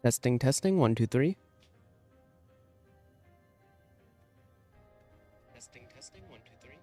Testing, testing, 1, 2, 3. Testing, testing, 1, 2, 3.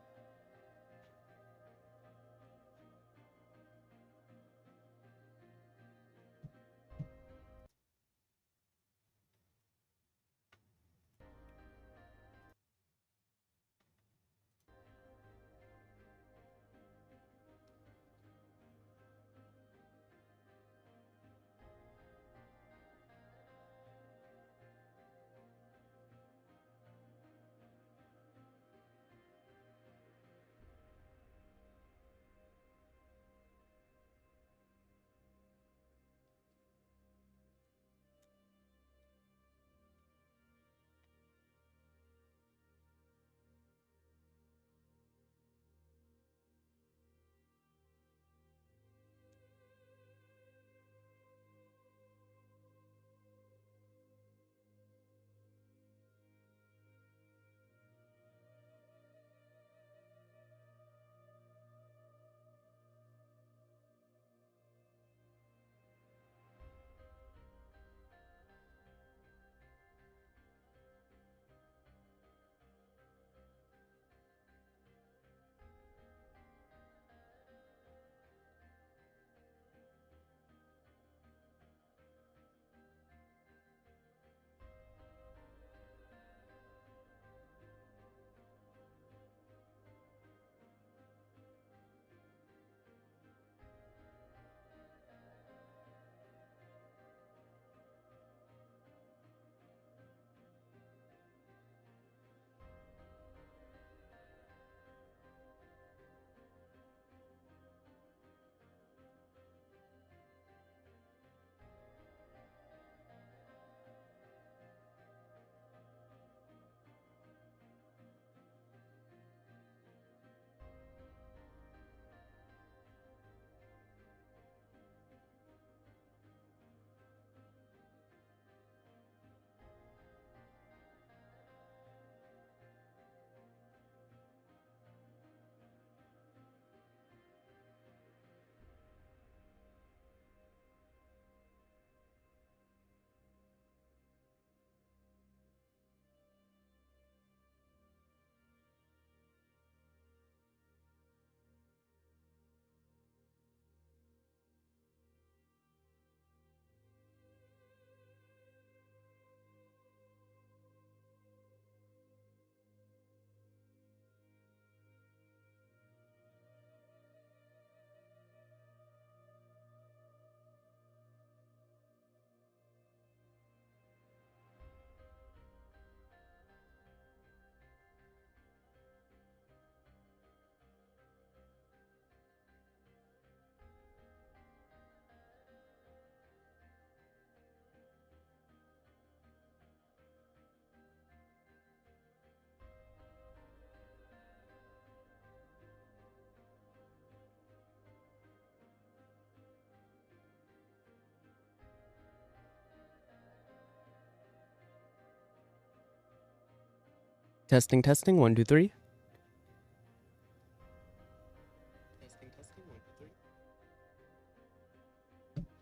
Testing, testing, 1, 2, 3. Testing, testing, 1, 2, 3.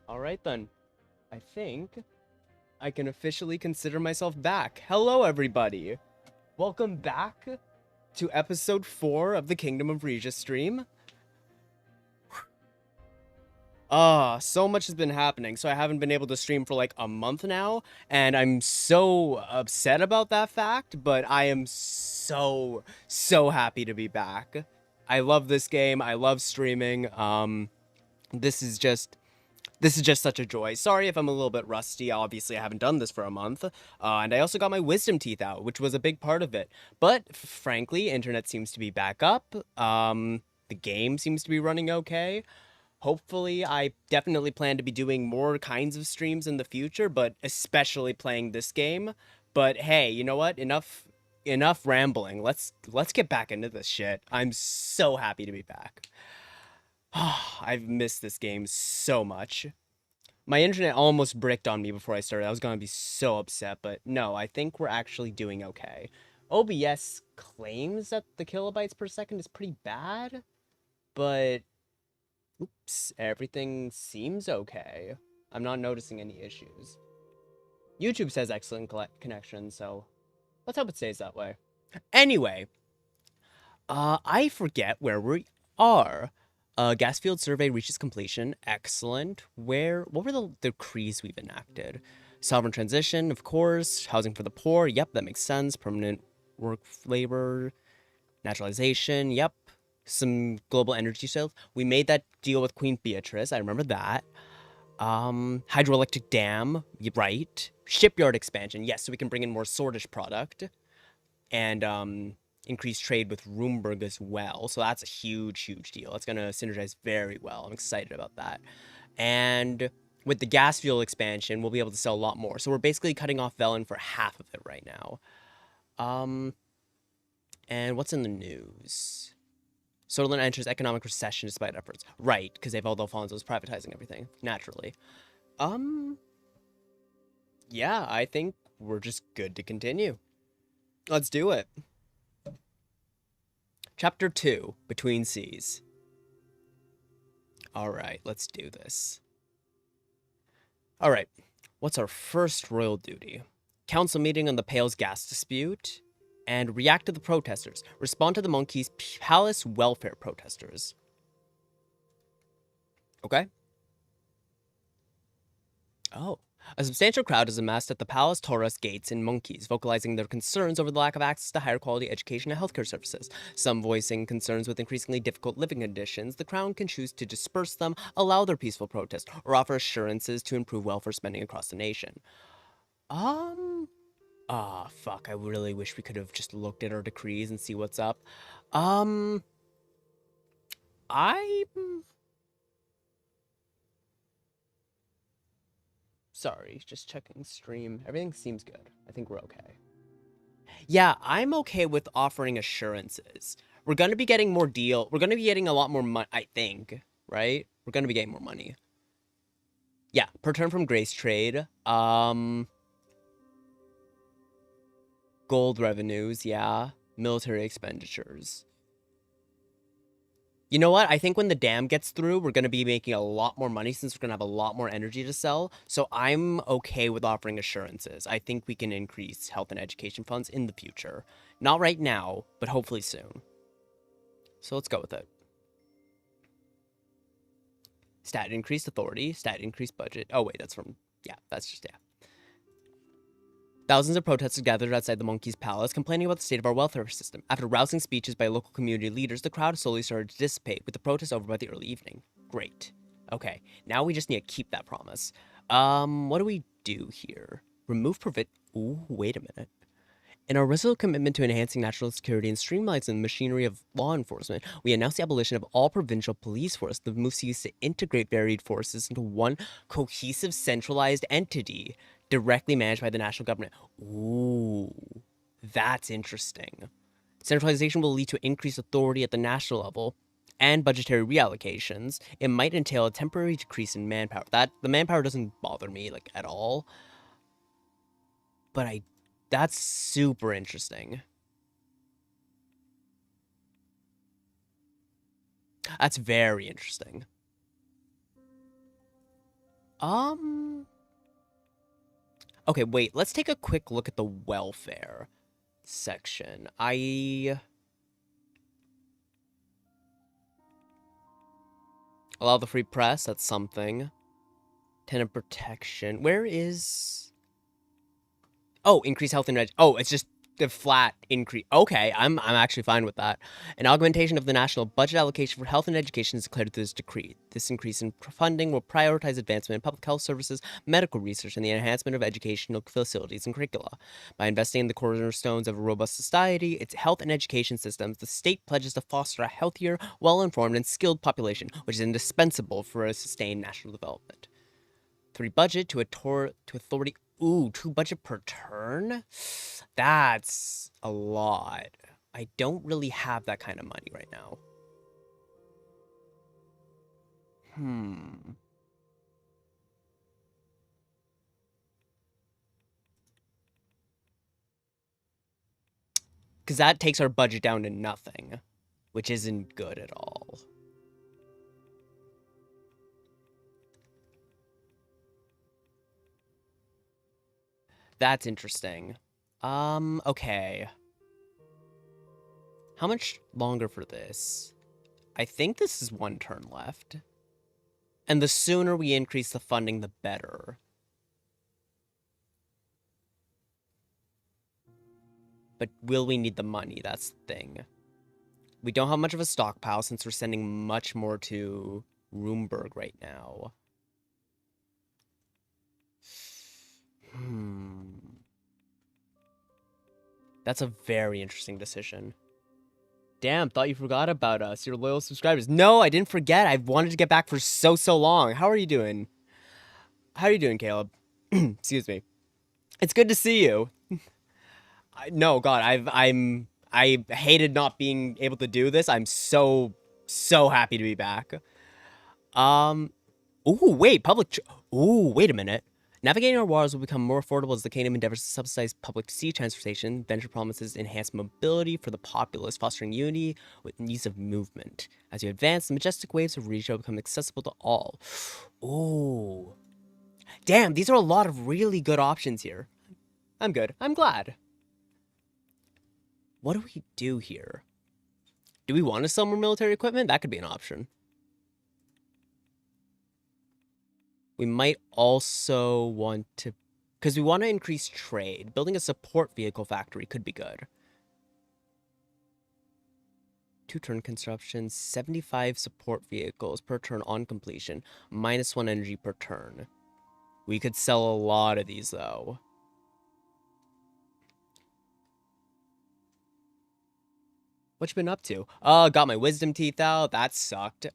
Alright then. I think I can officially consider myself back. Hello, everybody. Welcome back to episode 4 of the Kingdom of Rizia stream. So much has been happening, so I haven't been able to stream for like a month now, and I'm so upset about that fact, but I am so happy to be back. I love this game. I love streaming. This is just such a joy. Sorry if I'm a little bit rusty. Obviously, I haven't done this for a month. And I also got my wisdom teeth out, which was a big part of it. But frankly, internet seems to be back up. The game seems to be running okay. Hopefully, I definitely plan to be doing more kinds of streams in the future, but especially playing this game. But hey, you know what? Enough rambling. Let's get back into this shit. I'm so happy to be back. I've missed this game so much. My internet almost bricked on me before I started. I was gonna be so upset, but no, I think we're actually doing okay. OBS claims that the kilobytes per second is pretty bad, but oops, everything seems okay. I'm not noticing any issues. YouTube says excellent connection, so let's hope it stays that way. Anyway, I forget where we are. Gas field survey reaches completion. Excellent. What were the decrees we've enacted? Sovereign transition, of course. Housing for the poor. Yep, that makes sense. Permanent work labor. Naturalization. Yep. Some global energy sales. We made that deal with Queen Beatrice. I remember that. Hydroelectric dam. Right. Shipyard expansion. Yes, so we can bring in more sortish product. And increase trade with Roomberg as well. So that's a huge, huge deal. It's going to synergize very well. I'm excited about that. And with the gas fuel expansion, we'll be able to sell a lot more. So we're basically cutting off Velen for half of it right now. And what's in the news? Soderland enters economic recession despite efforts. Right, because Evaldo Alfonso's privatizing everything, naturally. Yeah, I think we're just good to continue. Let's do it. Chapter 2, Between Seas. Alright, let's do this. Alright, what's our first royal duty? Council meeting on the Pale's gas dispute, and react to the protesters. Respond to the Monkey's palace welfare protesters. Okay. Oh. A substantial crowd is amassed at the Palace Taurus gates in Monkeys, vocalizing their concerns over the lack of access to higher quality education and healthcare services. Some voicing concerns with increasingly difficult living conditions. The crown can choose to disperse them, allow their peaceful protest, or offer assurances to improve welfare spending across the nation. Fuck, I really wish we could have just looked at our decrees and see what's up. Sorry, just checking stream. Everything seems good. I think we're okay. Yeah, I'm okay with offering assurances. We're going to be getting more deal. We're going to be getting a lot more money, I think, right? We're going to be getting more money. Yeah, per turn from Grace Trade. Gold revenues, yeah. Military expenditures. You know what? I think when the dam gets through, we're going to be making a lot more money since we're going to have a lot more energy to sell. So I'm okay with offering assurances. I think we can increase health and education funds in the future. Not right now, but hopefully soon. So let's go with it. Stat increased authority, stat increased budget. Oh, wait, that's from... Yeah, that's just... Yeah. Thousands of protesters gathered outside the Monkey's Palace, complaining about the state of our welfare system. After rousing speeches by local community leaders, the crowd slowly started to dissipate, with the protests over by the early evening. Great. Okay, now we just need to keep that promise. What do we do here? Remove Ooh, wait a minute. In our resolute commitment to enhancing national security and streamlining the machinery of law enforcement, we announce the abolition of all provincial police forces. The move seeks to integrate varied forces into one cohesive, centralized entity, directly managed by the national government. Ooh, that's interesting. Centralization will lead to increased authority at the national level and budgetary reallocations. It might entail a temporary decrease in manpower. The manpower doesn't bother me, like, at all. But that's super interesting. That's very interesting. Okay, wait, let's take a quick look at the welfare section. Allow the free press, that's something. Tenant protection. Where is... Oh, increase health and it's just the flat increase. Okay, I'm actually fine with that. An augmentation of the national budget allocation for health and education is declared through this decree. This increase in funding will prioritize advancement in public health services, medical research, and the enhancement of educational facilities and curricula. By investing in the cornerstones of a robust society, its health and education systems, the state pledges to foster a healthier, well-informed, and skilled population, which is indispensable for a sustained national development. 3 budget to authority. Ooh, 2 budget per turn? That's a lot. I don't really have that kind of money right now. Because that takes our budget down to nothing, which isn't good at all. That's interesting. Okay. How much longer for this? I think this is 1 turn left. And the sooner we increase the funding, the better. But will we need the money? That's the thing. We don't have much of a stockpile since we're sending much more to Roomberg right now. That's a very interesting decision. Damn, thought you forgot about us. Your loyal subscribers. No, I didn't forget. I've wanted to get back for so long. How are you doing? How are you doing, Caleb? Excuse me. It's good to see you. No, God, I hated not being able to do this. I'm so happy to be back. Ooh, wait, ooh, wait a minute. Navigating our waters will become more affordable as the kingdom endeavors to subsidize public sea transportation. Venture promises enhanced mobility for the populace, fostering unity with ease of movement. As you advance, the majestic waves of Rizia will become accessible to all. Ooh. Damn, these are a lot of really good options here. I'm good. I'm glad. What do we do here? Do we want to sell more military equipment? That could be an option. We might also want to, because we want to increase trade. Building a support vehicle factory could be good. 2-turn construction, 75 support vehicles per turn on completion, -1 energy per turn. We could sell a lot of these, though. What you been up to? Got my wisdom teeth out. That sucked.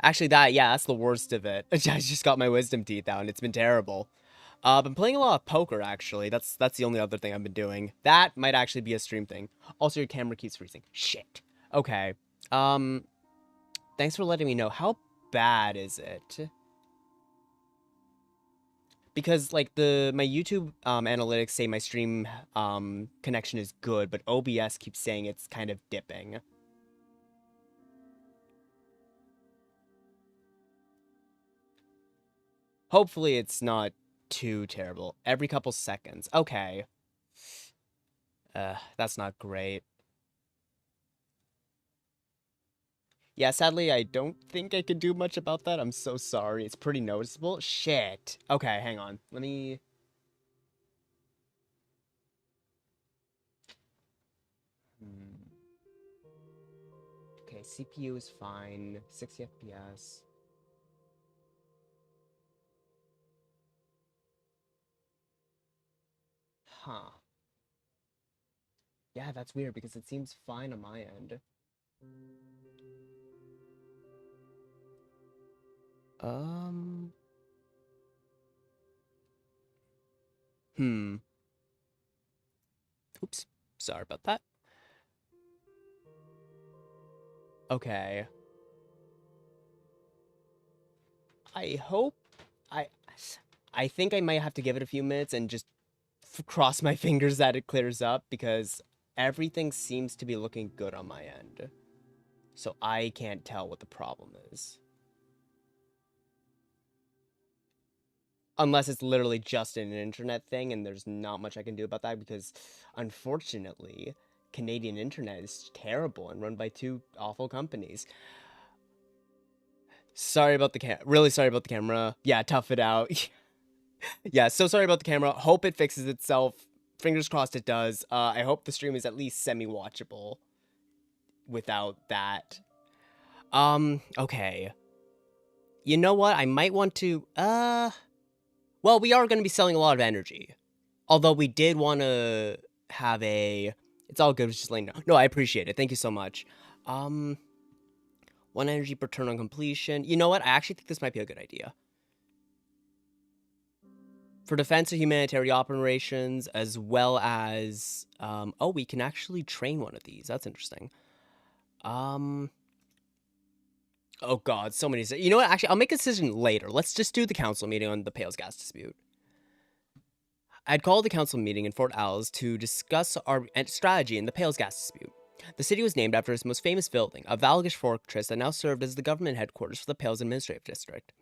Actually, that's the worst of it. I just got my wisdom teeth out, and it's been terrible. I've been playing a lot of poker, actually. That's the only other thing I've been doing. That might actually be a stream thing. Also, your camera keeps freezing. Shit. Okay. Thanks for letting me know. How bad is it? Because, like, my YouTube analytics say my stream connection is good, but OBS keeps saying it's kind of dipping. Hopefully it's not too terrible. Every couple seconds. Okay. That's not great. Yeah, sadly, I don't think I could do much about that. I'm so sorry. It's pretty noticeable. Shit. Okay, hang on. Let me... Okay, CPU is fine. 60 FPS. Huh. Yeah, that's weird because it seems fine on my end. Oops. Sorry about that. Okay. I hope... I think I might have to give it a few minutes and just cross my fingers that it clears up, because everything seems to be looking good on my end. So I can't tell what the problem is. Unless it's literally just an internet thing, and there's not much I can do about that, because unfortunately, Canadian internet is terrible and run by 2 awful companies. Sorry about the really sorry about the camera. Yeah, tough it out. Yeah, so sorry about the camera. Hope it fixes itself. Fingers crossed it does. I hope the stream is at least semi-watchable without that. Okay. You know what? I might want to, well, we are going to be selling a lot of energy. Although we did want to have a... It's all good, just letting you know. No, I appreciate it. Thank you so much. 1 energy per turn on completion. You know what? I actually think this might be a good idea. For defense and humanitarian operations, as well as... oh, we can actually train one of these. That's interesting. Oh, God, so many... You know what? Actually, I'll make a decision later. Let's just do the council meeting on the Pales gas dispute. I'd called a council meeting in Fort Alls to discuss our strategy in the Pales gas dispute. The city was named after its most famous building, a Valgish fortress that now served as the government headquarters for the Pales Administrative District.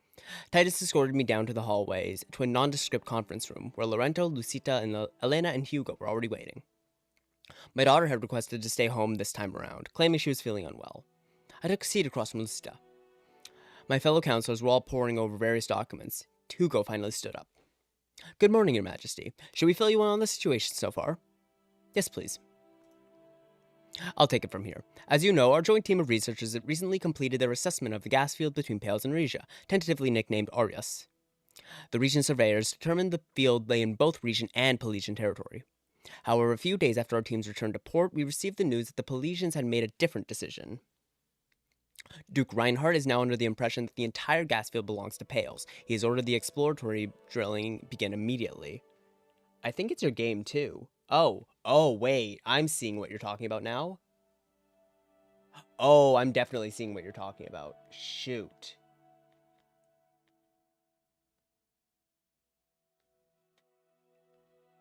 Titus escorted me down to the hallways to a nondescript conference room where Lorento, Lucita, and Elena and Hugo were already waiting. My daughter had requested to stay home this time around, claiming she was feeling unwell. I took a seat across from Lucita. My fellow counselors were all poring over various documents. Hugo finally stood up. Good morning, Your Majesty. Should we fill you in on the situation so far? Yes, please. I'll take it from here. As you know, our joint team of researchers had recently completed their assessment of the gas field between Pales and Rizia, tentatively nicknamed Arius. The region surveyors determined the field lay in both Regent and Pelesian territory. However, a few days after our teams returned to port, we received the news that the Pelesians had made a different decision. Duke Reinhardt is now under the impression that the entire gas field belongs to Pales. He has ordered the exploratory drilling begin immediately. I think it's your game, too. Oh, wait. I'm seeing what you're talking about now? Oh, I'm definitely seeing what you're talking about. Shoot.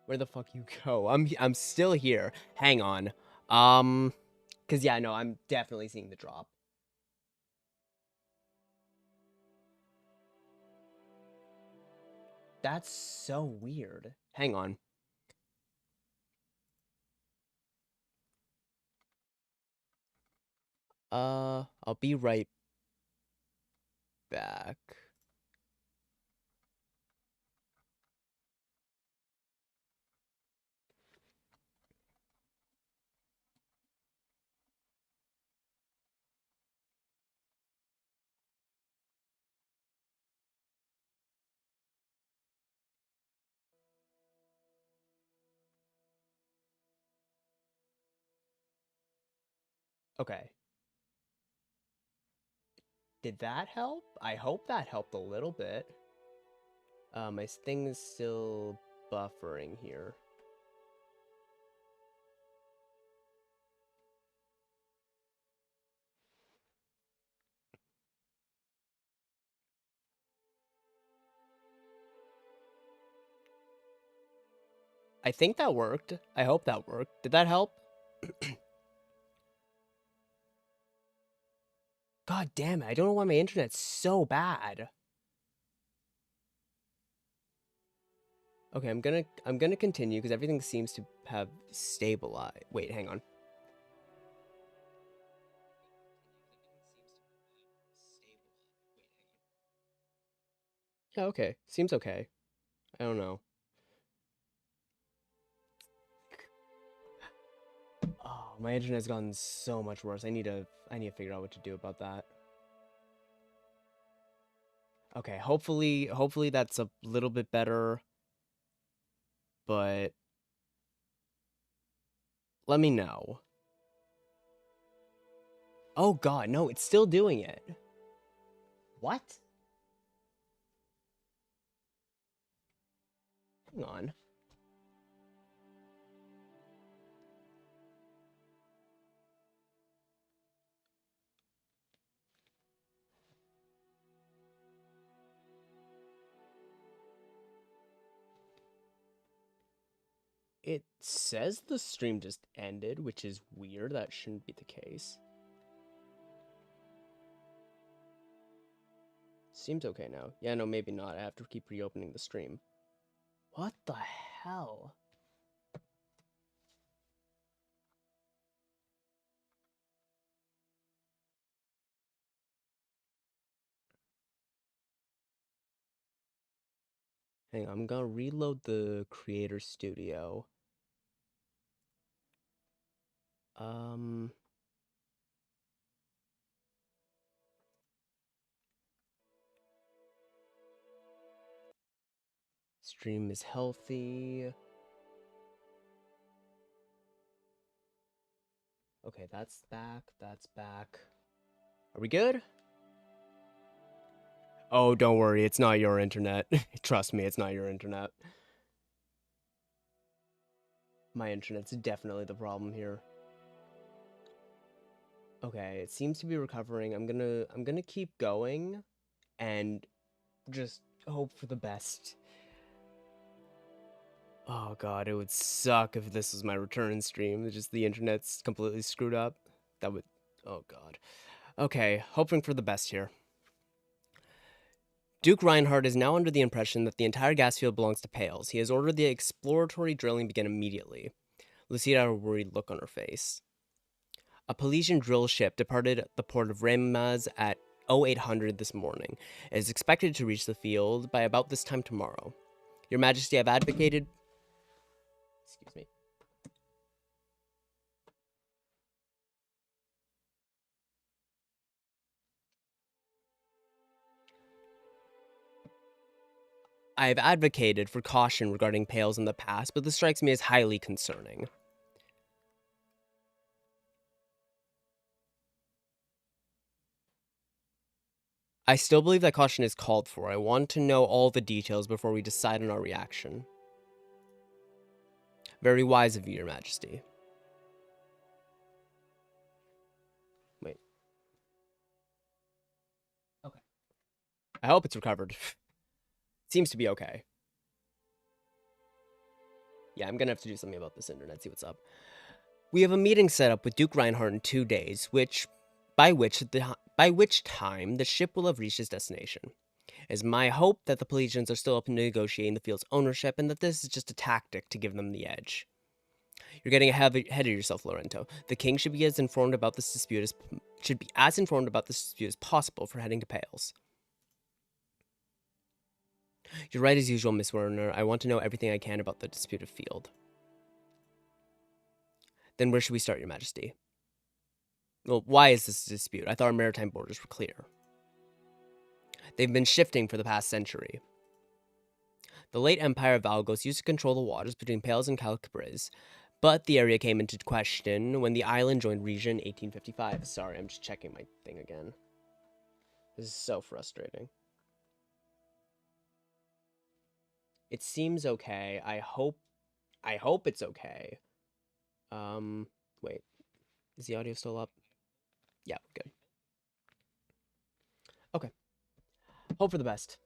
Where the fuck you go? I'm still here. Hang on. Cause yeah, no, I'm definitely seeing the drop. That's so weird. Hang on. I'll be right back. Okay. Did that help? I hope that helped a little bit. My thing is still buffering here. I think that worked. I hope that worked. Did that help? God damn it, I don't know why my internet's so bad. Okay, I'm gonna continue because everything seems to have stabilized. Wait, hang on. Yeah, okay. Seems okay. I don't know. Oh, my internet's gotten so much worse. I need to figure out what to do about that. Okay, hopefully that's a little bit better, but let me know. Oh god, no, it's still doing it. What? Hang on. It says the stream just ended, which is weird. That shouldn't be the case. Seems okay now. Yeah, no, maybe not. I have to keep reopening the stream. What the hell? Hang on, I'm gonna reload the Creator Studio. Um... Stream is healthy. Okay, that's back. That's back. Are we good? Oh, don't worry. It's not your internet. Trust me, it's not your internet. My internet's definitely the problem here. Okay, it seems to be recovering. I'm gonna keep going and just hope for the best. Oh god, it would suck if this was my return stream. It's just the internet's completely screwed up. That would... Oh god. Okay, hoping for the best here. Duke Reinhardt is now under the impression that the entire gas field belongs to Pales. He has ordered the exploratory drilling begin immediately. Lucida had a worried look on her face. A Pelesian drill ship departed the port of Remaz at 0800 this morning. It is expected to reach the field by about this time tomorrow. Your Majesty, I've advocated... Excuse me. I have advocated for caution regarding Pales in the past, but this strikes me as highly concerning. I still believe that caution is called for. I want to know all the details before we decide on our reaction. Very wise of you, Your Majesty. Wait. Okay. I hope it's recovered. Seems to be okay. Yeah, I'm gonna have to do something about this internet, see what's up. We have a meeting set up with Duke Reinhardt in 2 days, by which time the ship will have reached its destination. It is my hope that the Pelesians are still open to negotiating the field's ownership and that this is just a tactic to give them the edge. You're getting ahead of yourself, Lorento. The king should be as informed about this dispute as possible for heading to Pales. You're right as usual, Miss Werner. I want to know everything I can about the disputed field. Then where should we start, Your Majesty? Well, why is this a dispute? I thought our maritime borders were clear. They've been shifting for the past century. The late Empire of Valgos used to control the waters between Pales and Calcabriz, but the area came into question when the island joined Rizia in 1855. Sorry, I'm just checking my thing again. This is so frustrating. It seems okay. I hope it's okay. Wait. Is the audio still up? Yeah, good. Okay. Hope for the best.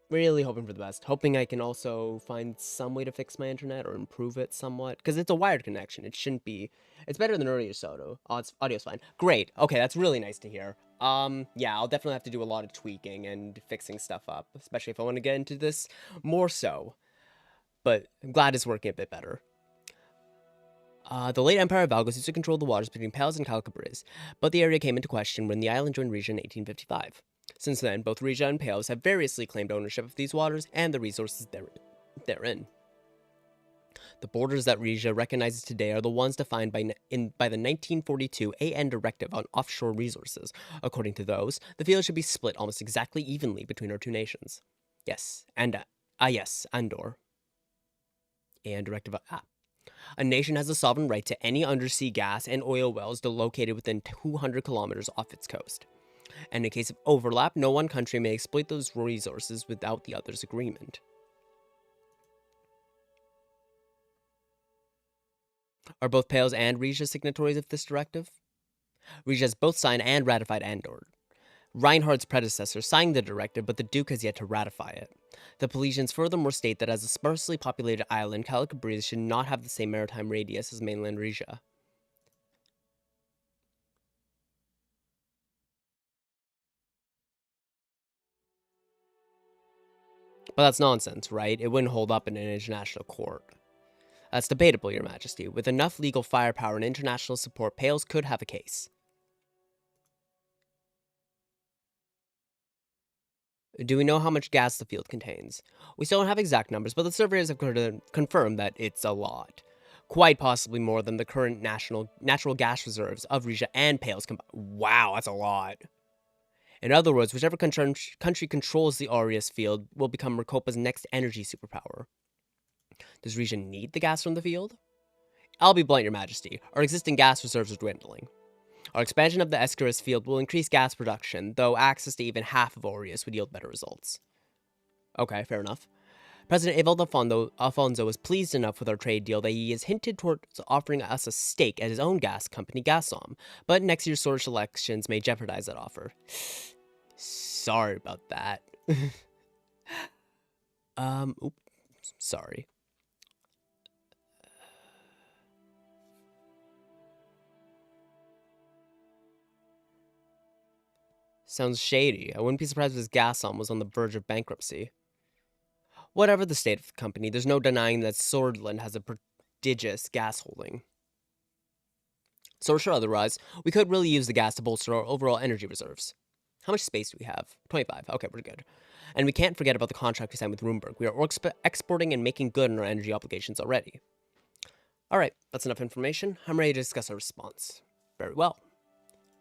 Really hoping for the best. Hoping I can also find some way to fix my internet or improve it somewhat. Because it's a wired connection. It shouldn't be... It's better than earlier audio. Audio's fine. Great. Okay, that's really nice to hear. Yeah, I'll definitely have to do a lot of tweaking and fixing stuff up. Especially if I want to get into this more so. But I'm glad it's working a bit better. The late Empire of Valgos used to control the waters between Pales and Calcabriz, but the area came into question when the island joined Rizia in 1855. Since then, both Rizia and Pales have variously claimed ownership of these waters and the resources therein. The borders that Rizia recognizes today are the ones defined by the 1942 AN Directive on Offshore Resources. According to those, the field should be split almost exactly evenly between our two nations. Yes, and yes, Andor. AN Directive. A nation has a sovereign right to any undersea gas and oil wells located within 200 kilometers off its coast. And in case of overlap, no one country may exploit those resources without the other's agreement. Are both Pales and Rizia signatories of this directive? Rizia has both signed and ratified Andor. Reinhardt's predecessor signed the directive, but the Duke has yet to ratify it. The Pelesians furthermore state that as a sparsely populated island, Calcabriz should not have the same maritime radius as mainland Rizia. But that's nonsense, right? It wouldn't hold up in an international court. That's debatable, Your Majesty. With enough legal firepower and international support, Pales could have a case. Do we know how much gas the field contains? We still don't have exact numbers, but the surveyors have confirmed that it's a lot. Quite possibly more than the current natural gas reserves of Rizia and Pales combined. Wow, that's a lot. In other words, whichever country controls the Aureus field will become Mercopa's next energy superpower. Does Rizia need the gas from the field? I'll be blunt, Your Majesty. Our existing gas reserves are dwindling. Our expansion of the Escaris field will increase gas production, though access to even half of Aureus would yield better results. Okay, fair enough. President Evald Alfonso is pleased enough with our trade deal that he has hinted towards offering us a stake at his own gas company, Gasom, but next year's Sorge elections may jeopardize that offer. Sorry about that. Oops, sorry. Sounds shady. I wouldn't be surprised if this gas arm was on the verge of bankruptcy. Whatever the state of the company, there's no denying that Swordland has a prodigious gas holding. Source or otherwise, we could really use the gas to bolster our overall energy reserves. How much space do we have? 25. Okay, we're good. And we can't forget about the contract we signed with Roomberg. We are exporting and making good on our energy obligations already. Alright, that's enough information. I'm ready to discuss our response. Very well.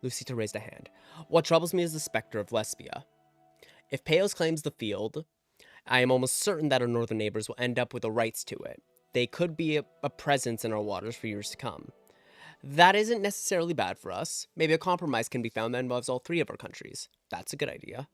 Lucita raised a hand. What troubles me is the specter of Lesbia. If Pales claims the field, I am almost certain that our northern neighbors will end up with the rights to it. They could be a presence in our waters for years to come. That isn't necessarily bad for us. Maybe a compromise can be found that involves all three of our countries. That's a good idea.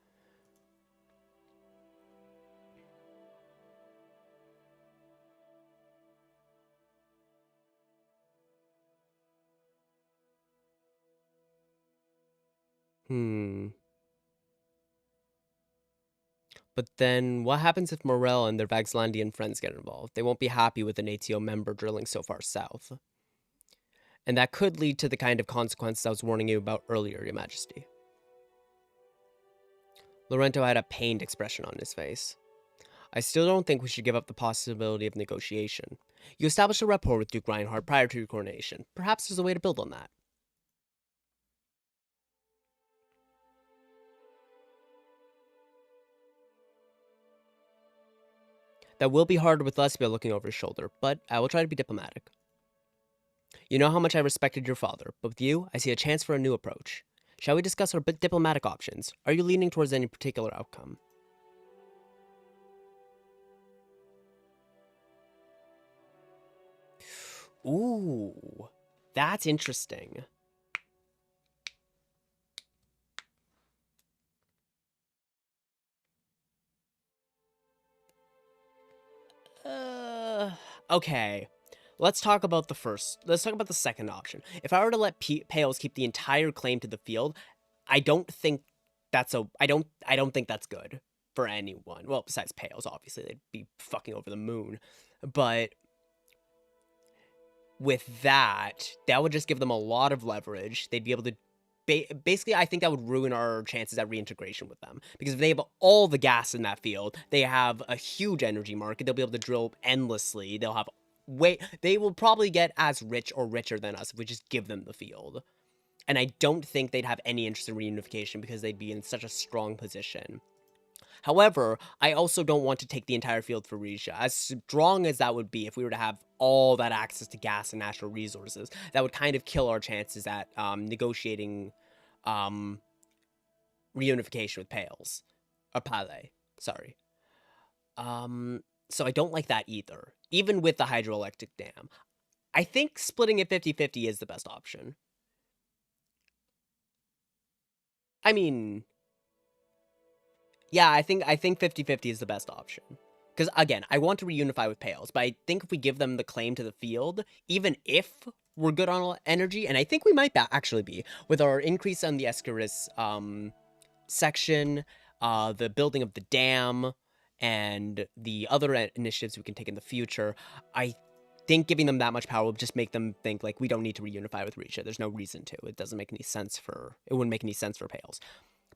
But then, what happens if Morel and their Vaxlandian friends get involved? They won't be happy with an ATO member drilling so far south. And that could lead to the kind of consequences I was warning you about earlier, Your Majesty. Laurento had a pained expression on his face. I still don't think we should give up the possibility of negotiation. You established a rapport with Duke Reinhardt prior to your coronation. Perhaps there's a way to build on that. That will be harder with Lesbia looking over his shoulder, but I will try to be diplomatic. You know how much I respected your father, but with you, I see a chance for a new approach. Shall we discuss our diplomatic options? Are you leaning towards any particular outcome? Ooh, that's interesting. Okay. Let's talk about the second option. If I were to let Pales keep the entire claim to the field, I don't think that's I don't think that's good for anyone. Well, besides Pales, obviously, they'd be fucking over the moon. But with that would just give them a lot of leverage. They'd be able to basically, I think that would ruin our chances at reintegration with them. Because if they have all the gas in that field, they have a huge energy market. They'll be able to drill endlessly. They'll have they will probably get as rich or richer than us if we just give them the field. And I don't think they'd have any interest in reunification because they'd be in such a strong position. However, I also don't want to take the entire field for Rizia. As strong as that would be if we were to have all that access to gas and natural resources, that would kind of kill our chances at negotiating reunification with Pales. Or Palais, sorry. So I don't like that either, even with the hydroelectric dam. I think splitting it 50-50 is the best option. I mean, yeah, I think 50-50 is the best option. Because, again, I want to reunify with Pales, but I think if we give them the claim to the field, even if we're good on energy, and I think we might actually be, with our increase on the Escaris section, the building of the dam, and the other initiatives we can take in the future, I think giving them that much power will just make them think, like, we don't need to reunify with Rizia. There's no reason to. It doesn't make any sense it wouldn't make any sense for Pales.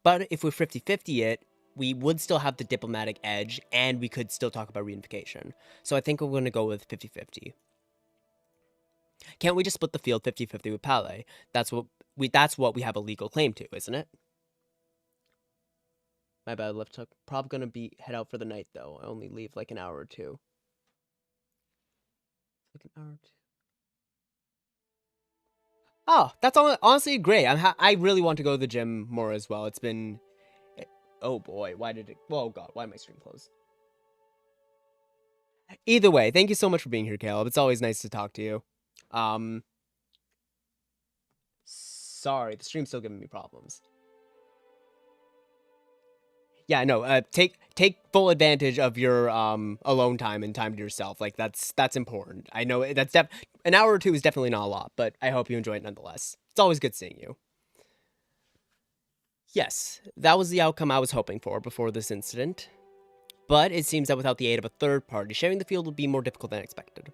But if we 50-50 it, we would still have the diplomatic edge, and we could still talk about reunification. So I think we're going to go with 50-50. Can't we just split the field 50-50 with Palais? That's what we have a legal claim to, isn't it? My bad, left hook. Probably gonna head out for the night though. I only leave like an hour or two. Like an hour or two. Oh, that's honestly great. I really want to go to the gym more as well. It's been, oh boy, oh god, why did my stream close? Either way, thank you so much for being here, Caleb. It's always nice to talk to you. Sorry, the stream's still giving me problems. Yeah, no, take full advantage of your alone time and time to yourself. Like that's important. I know that's an hour or two is definitely not a lot, but I hope you enjoy it nonetheless. It's always good seeing you. Yes, that was the outcome I was hoping for before this incident. But it seems that without the aid of a third party, sharing the field would be more difficult than expected.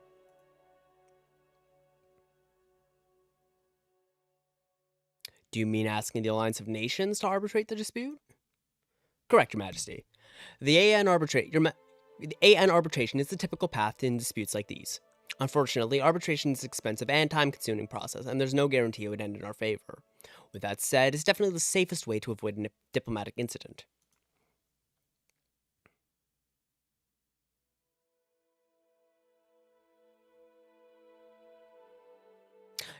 Do you mean asking the Alliance of Nations to arbitrate the dispute? Correct, Your Majesty. The AN arbitration is the typical path in disputes like these. Unfortunately, arbitration is an expensive and time-consuming process, and there's no guarantee it would end in our favor. With that said, it's definitely the safest way to avoid a diplomatic incident.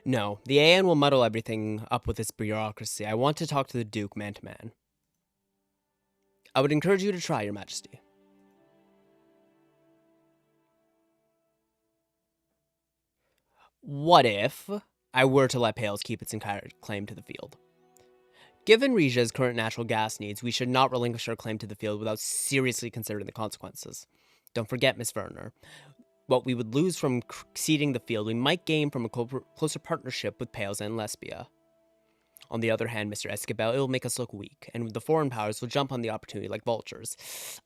No, the AN will muddle everything up with its bureaucracy. I want to talk to the Duke man to man. I would encourage you to try, Your Majesty. What if I were to let Pales keep its entire claim to the field? Given Rizia's current natural gas needs, we should not relinquish our claim to the field without seriously considering the consequences. Don't forget, Miss Werner, what we would lose from ceding the field, we might gain from a closer partnership with Pales and Lesbia. On the other hand, Mr. Escabel, it will make us look weak, and the foreign powers will jump on the opportunity like vultures.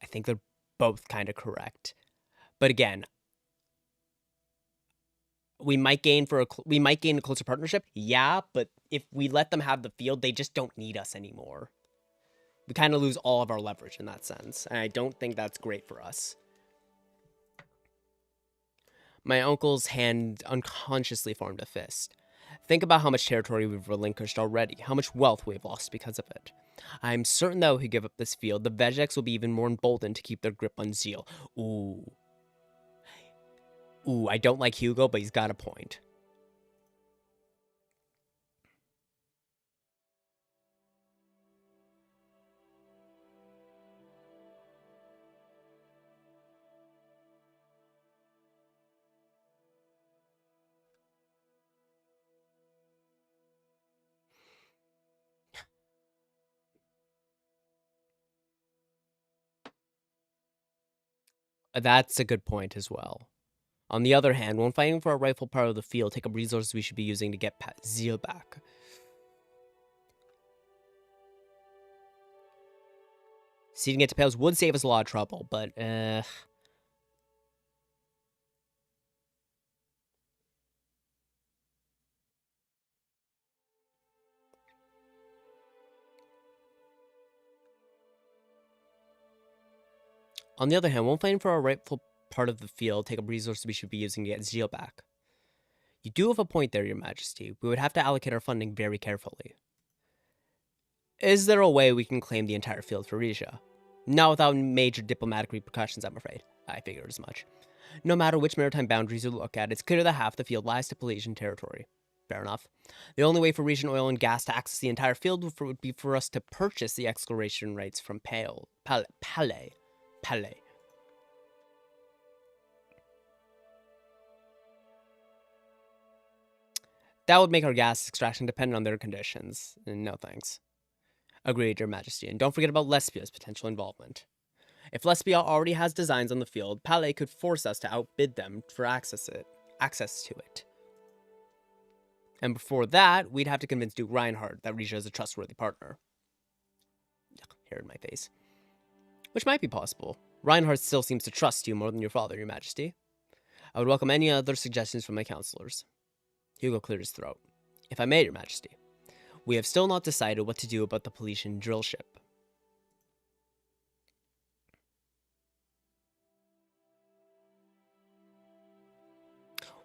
I think they're both kind of correct. But again, we might gain a closer partnership, yeah, but if we let them have the field, they just don't need us anymore. We kind of lose all of our leverage in that sense, and I don't think that's great for us. My uncle's hand unconsciously formed a fist. Think about how much territory we've relinquished already, how much wealth we've lost because of it. I'm certain that if we give up this field, the Vegeks will be even more emboldened to keep their grip on Zeal. Ooh, I don't like Hugo, but he's got a point. That's a good point as well. On the other hand, when fighting for a rightful part of the field, take up resources we should be using to get Zeal back. Ceding it to Pales would save us a lot of trouble, but on the other hand, when fighting for a rightful part of the field, take up resources we should be using to get Zeal back. You do have a point there, Your Majesty. We would have to allocate our funding very carefully. Is there a way we can claim the entire field for Rizia? Not without major diplomatic repercussions, I'm afraid. I figured as much. No matter which maritime boundaries you look at, it's clear that half the field lies to Pelasian territory. Fair enough. The only way for Rizian oil and gas to access the entire field would be for us to purchase the exploration rights from Palais. That would make our gas extraction dependent on their conditions. No thanks. Agreed, Your Majesty, and don't forget about Lesbia's potential involvement. If Lesbia already has designs on the field, Palais could force us to outbid them for access to it. And before that, we'd have to convince Duke Reinhardt that Rizia is a trustworthy partner. Hair in my face. Which might be possible. Reinhardt still seems to trust you more than your father, Your Majesty. I would welcome any other suggestions from my counselors. Hugo cleared his throat. If I may, Your Majesty, we have still not decided what to do about the Pelasian drill ship.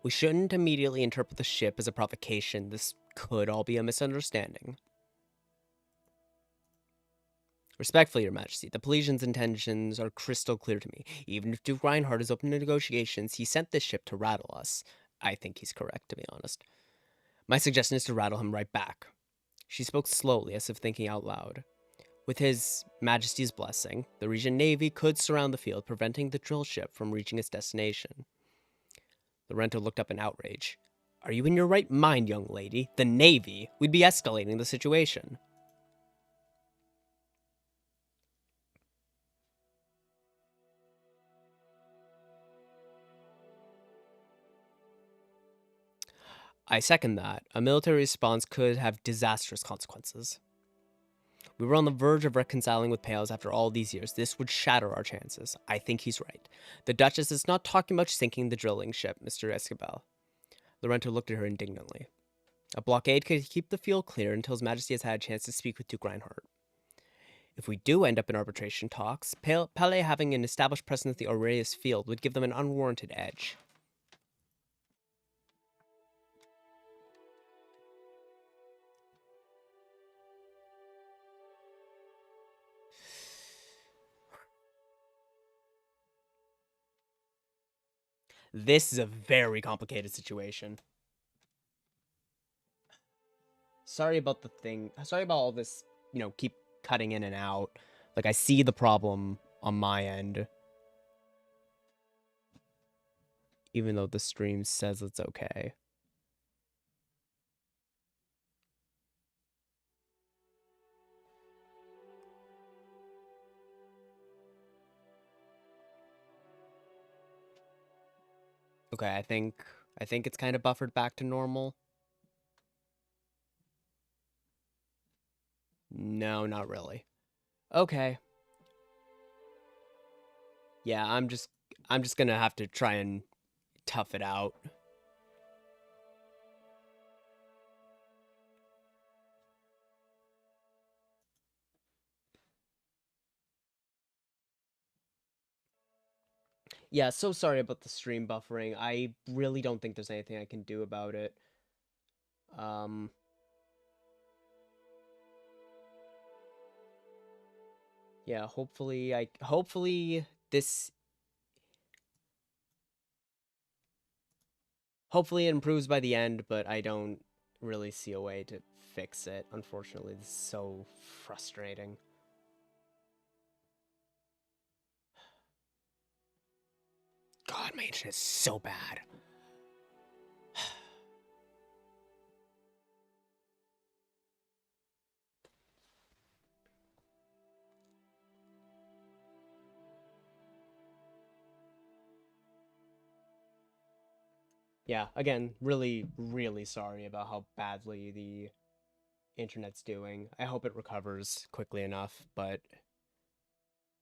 We shouldn't immediately interpret the ship as a provocation. This could all be a misunderstanding. Respectfully, Your Majesty, the Pelasian's intentions are crystal clear to me. Even if Duke Reinhardt is open to negotiations, he sent this ship to rattle us. I think he's correct, to be honest. My suggestion is to rattle him right back. She spoke slowly, as if thinking out loud. With His Majesty's blessing, the Rizian Navy could surround the field, preventing the drill ship from reaching its destination. Lorento looked up in outrage. Are you in your right mind, young lady? The Navy? We'd be escalating the situation. I second that. A military response could have disastrous consequences. We were on the verge of reconciling with Pales after all these years. This would shatter our chances. I think he's right. The Duchess is not talking about sinking the drilling ship, Mr. Escabel. Lorento looked at her indignantly. A blockade could keep the field clear until His Majesty has had a chance to speak with Duke Reinhardt. If we do end up in arbitration talks, Pele having an established presence at the Aurelius field would give them an unwarranted edge. This is a very complicated situation. Sorry about the thing. Sorry about all this, keep cutting in and out. Like, I see the problem on my end. Even though the stream says it's okay. Okay, I think it's kind of buffered back to normal. No, not really. Okay. Yeah, I'm just gonna have to try and tough it out. Yeah, so sorry about the stream buffering. I really don't think there's anything I can do about it. Yeah, hopefully it improves by the end, but I don't really see a way to fix it. Unfortunately, this is so frustrating. God, my internet is so bad. Yeah, again, really, really sorry about how badly the internet's doing. I hope it recovers quickly enough, but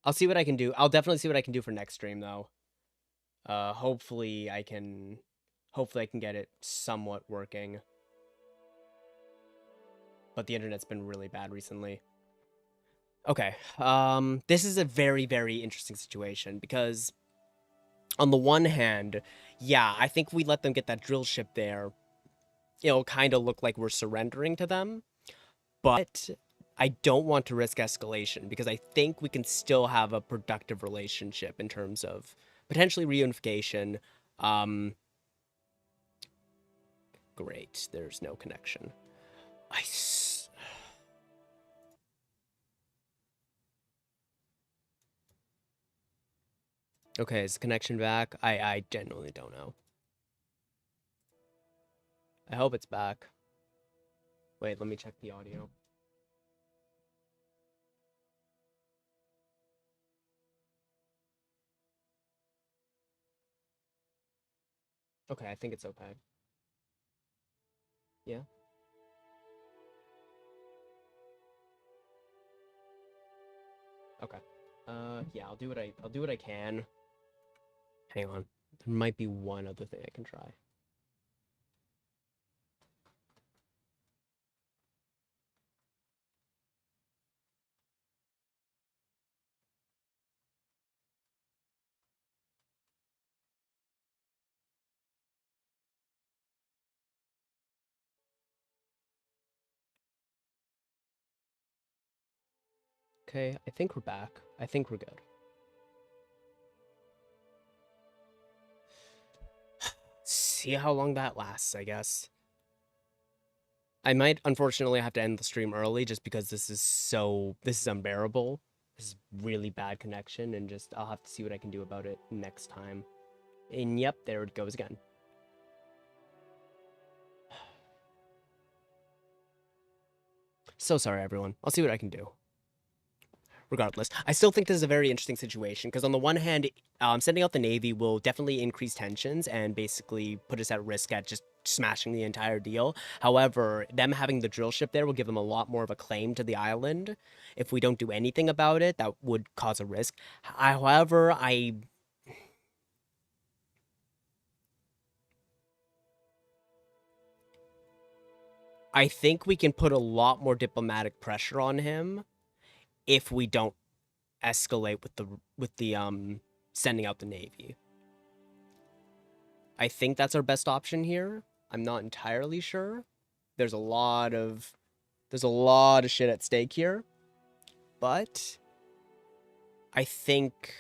I'll see what I can do. I'll definitely see what I can do for next stream, though. Hopefully I can get it somewhat working. But the internet's been really bad recently. Okay, this is a very, very interesting situation because on the one hand, yeah, I think we let them get that drill ship there. It'll kind of look like we're surrendering to them, but I don't want to risk escalation because I think we can still have a productive relationship in terms of potentially reunification. Great, there's no connection. Okay, is the connection back? I genuinely don't know. I hope it's back. Wait, let me check the audio. Okay, I think it's okay. Yeah. Okay. Yeah, I'll do what I can. Hang on. There might be one other thing I can try. Okay, I think we're back. I think we're good. See how long that lasts, I guess. I might unfortunately have to end the stream early just because this is unbearable. This is really bad connection, and just I'll have to see what I can do about it next time. And yep, there it goes again. So sorry, everyone. I'll see what I can do. Regardless, I still think this is a very interesting situation because on the one hand, sending out the Navy will definitely increase tensions and basically put us at risk at just smashing the entire deal. However, them having the drill ship there will give them a lot more of a claim to the island. If we don't do anything about it, that would cause a risk. However, I think we can put a lot more diplomatic pressure on him if we don't escalate with the sending out the navy. I think that's our best option here. I'm not entirely sure. There's a lot of shit at stake here. But I think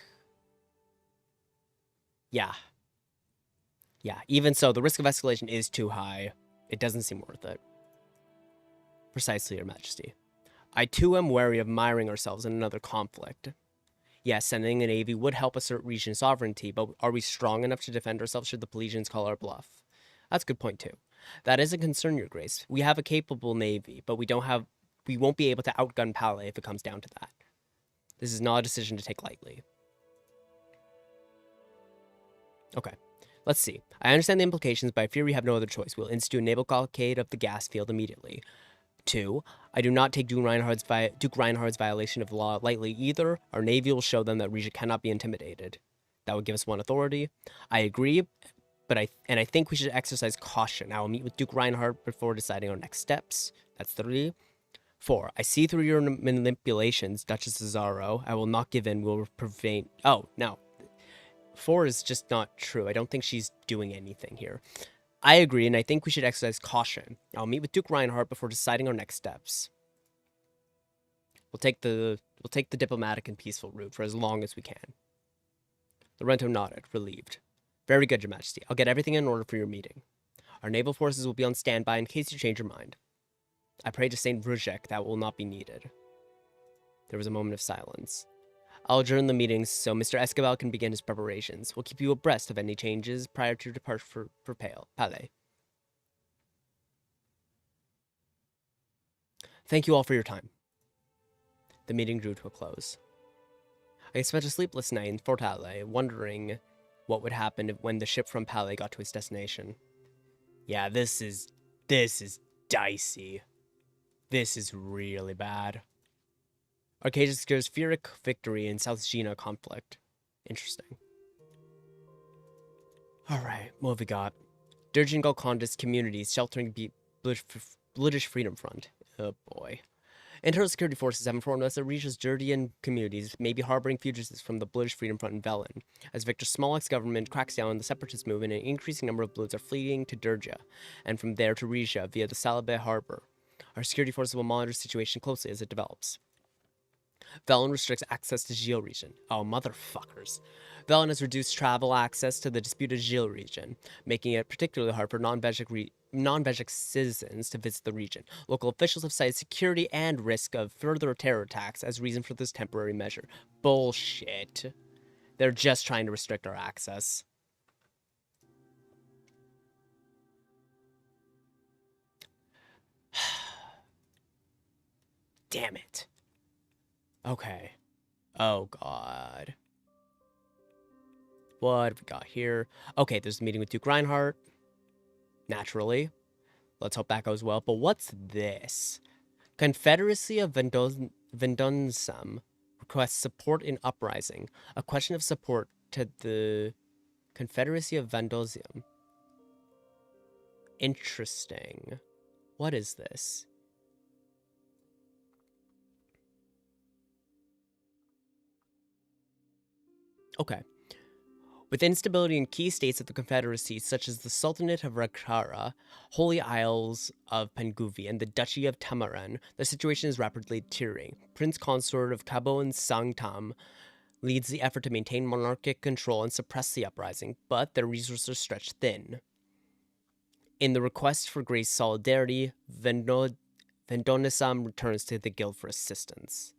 yeah. Yeah, even so, the risk of escalation is too high. It doesn't seem worth it. Precisely, Your Majesty. I too am wary of miring ourselves in another conflict. Yes, sending a navy would help assert region sovereignty, but are we strong enough to defend ourselves should the Pelesians call our bluff? That's a good point too. That is a concern, Your Grace. We have a capable navy, but we won't be able to outgun Palais if it comes down to that. This is not a decision to take lightly. Okay. Let's see. I understand the implications, but I fear we have no other choice. We'll institute a naval blockade of the gas field immediately. 2. I do not take Duke Reinhardt's violation of the law lightly either. Our navy will show them that Rizia cannot be intimidated. That would give us one authority. I agree, but I think we should exercise caution. I will meet with Duke Reinhardt before deciding our next steps. That's 3. 4. I see through your manipulations, Duchess Cesaro. I will not give in. We'll prevent. Oh, no. 4 is just not true. I don't think she's doing anything here. I agree, and I think we should exercise caution. I'll meet with Duke Reinhardt before deciding our next steps. We'll take the diplomatic and peaceful route for as long as we can. Lorento nodded, relieved. Very good, Your Majesty. I'll get everything in order for your meeting. Our naval forces will be on standby in case you change your mind. I pray to Saint Brujek that will not be needed. There was a moment of silence. I'll adjourn the meetings so Mr. Escobar can begin his preparations. We'll keep you abreast of any changes prior to departure for Palais. Thank you all for your time. The meeting drew to a close. I spent a sleepless night in Fortale, wondering what would happen when the ship from Palais got to its destination. Yeah, this is dicey. This is really bad. Arcadia secures Pyrrhic victory in South Gina conflict. Interesting. Alright, what have we got? Dirge and Golconda's communities sheltering British Freedom Front. Oh boy. Internal security forces have informed us that Rija's Dirdian communities may be harboring fugitives from the British Freedom Front in Velen. As Victor Smolak's government cracks down on the separatist movement, an increasing number of Bloods are fleeing to Dirja, and from there to Rija via the Salabe harbor. Our security forces will monitor the situation closely as it develops. Velen restricts access to Gilles region. Oh, motherfuckers. Velen has reduced travel access to the disputed Gilles region, making it particularly hard for non-Belgic citizens to visit the region. Local officials have cited security and risk of further terror attacks as reason for this temporary measure. Bullshit. They're just trying to restrict our access. Damn it. Okay. Oh, God. What have we got here? Okay, there's a meeting with Duke Reinhardt. Naturally. Let's hope that goes well. But what's this? Confederacy of Vendonsam requests support in uprising. A question of support to the Confederacy of Vendosium. Interesting. What is this? Okay. With instability in key states of the Confederacy, such as the Sultanate of Rakhara, Holy Isles of Penguvi, and the Duchy of Tamaran, the situation is rapidly deteriorating. Prince Consort of Cabo and Sangtam leads the effort to maintain monarchic control and suppress the uprising, but their resources are stretched thin. In the request for great solidarity, Vendonisam returns to the guild for assistance.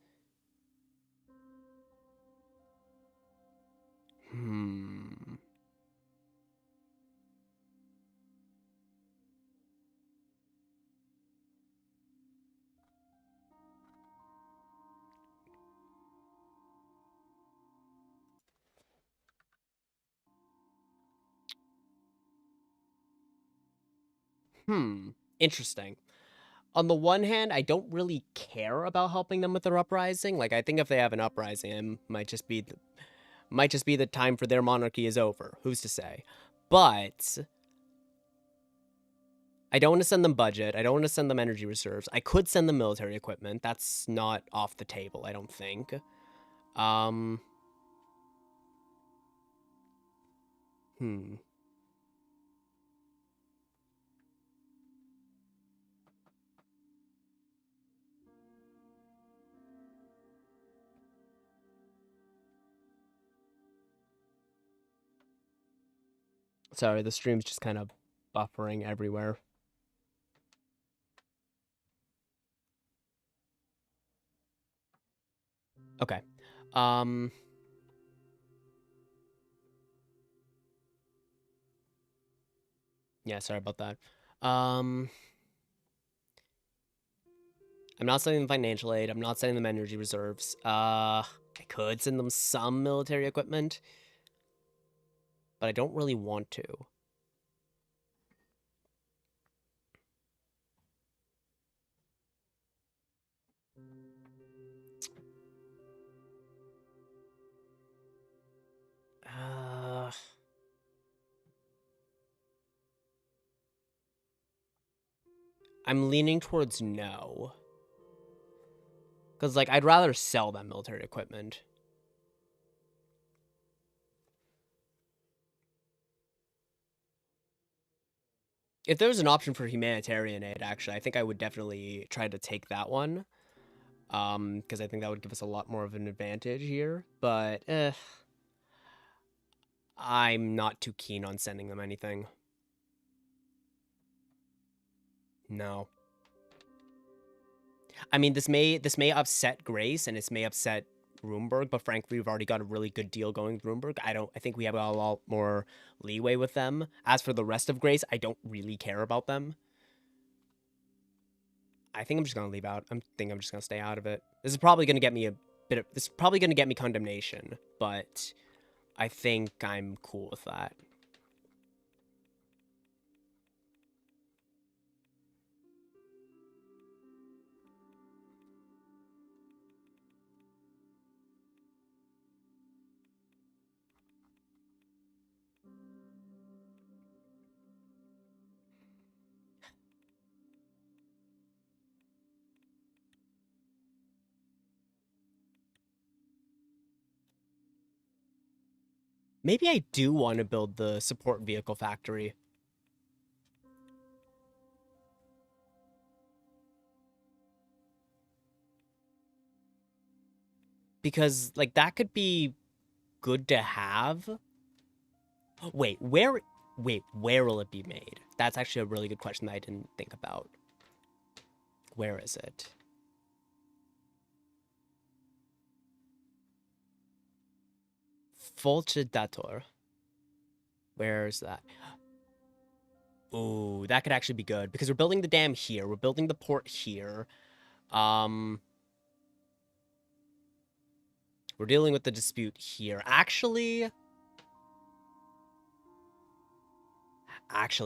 Interesting. On the one hand, I don't really care about helping them with their uprising. Like, I think if they have an uprising, it might just be the time for their monarchy is over. Who's to say? But I don't want to send them budget. I don't want to send them energy reserves. I could send them military equipment. That's not off the table, I don't think. Hmm. Sorry, the stream's just kind of buffering everywhere. Okay. Yeah, sorry about that. I'm not sending them financial aid. I'm not sending them energy reserves. I could send them some military equipment, but I don't really want to. I'm leaning towards no. Because, like, I'd rather sell that military equipment. If there was an option for humanitarian aid, actually, I think I would definitely try to take that one. Because I think that would give us a lot more of an advantage here. But, I'm not too keen on sending them anything. No. I mean, this may upset Grace and this may upset Roomberg, but frankly, we've already got a really good deal going with Roomberg. I think we have a lot more leeway with them. As for the rest of Grace, I don't really care about them. I think I'm just gonna leave out. I think I'm just gonna stay out of it. This is probably gonna get me this is probably gonna get me condemnation, but I think I'm cool with that. Maybe I do want to build the support vehicle factory. Because, like, that could be good to have. Wait, where will it be made? That's actually a really good question that I didn't think about. Where is it? Volchidator. Where is that? Ooh, that could actually be good because we're building the dam here. We're building the port here. We're dealing with the dispute here. Actually,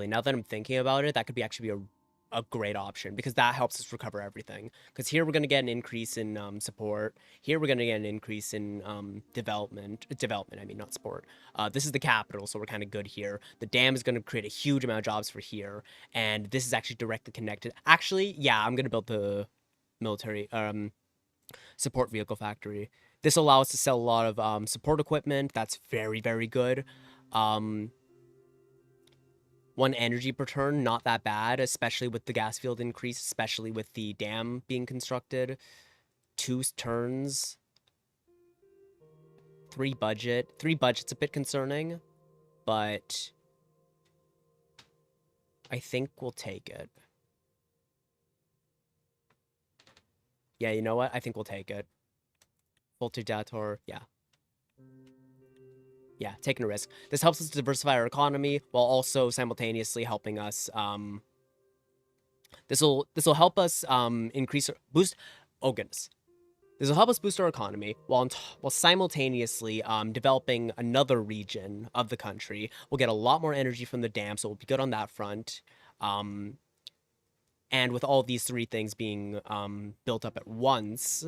now that I'm thinking about it, that could be actually be a great option because that helps us recover everything. Because here we're going to get an increase in support. Here we're going to get an increase in development. I mean, not support. This is the capital, so we're kind of good here. The dam is going to create a huge amount of jobs for here. And this is actually directly connected. Actually, yeah, I'm going to build the military support vehicle factory. This will allow us to sell a lot of support equipment. That's very, very good. 1 energy per turn, not that bad, especially with the gas field increase, especially with the dam being constructed. 2 turns. 3 budget. 3 budget's a bit concerning, but I think we'll take it. Yeah, you know what? I think we'll take it. Voltidator, yeah. Yeah, taking a risk. This helps us diversify our economy while also simultaneously helping us this will help us boost. Oh goodness. This will help us boost our economy while simultaneously developing another region of the country. We'll get a lot more energy from the dam, so we'll be good on that front. And with all these 3 things being built up at once,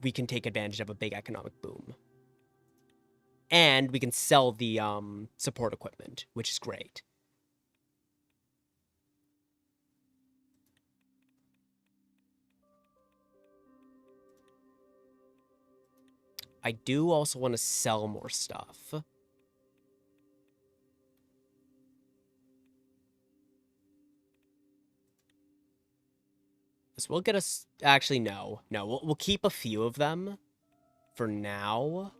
we can take advantage of a big economic boom. And we can sell the support equipment, which is great. I do also want to sell more stuff. This will get us... Actually, no. No, we'll keep a few of them for now.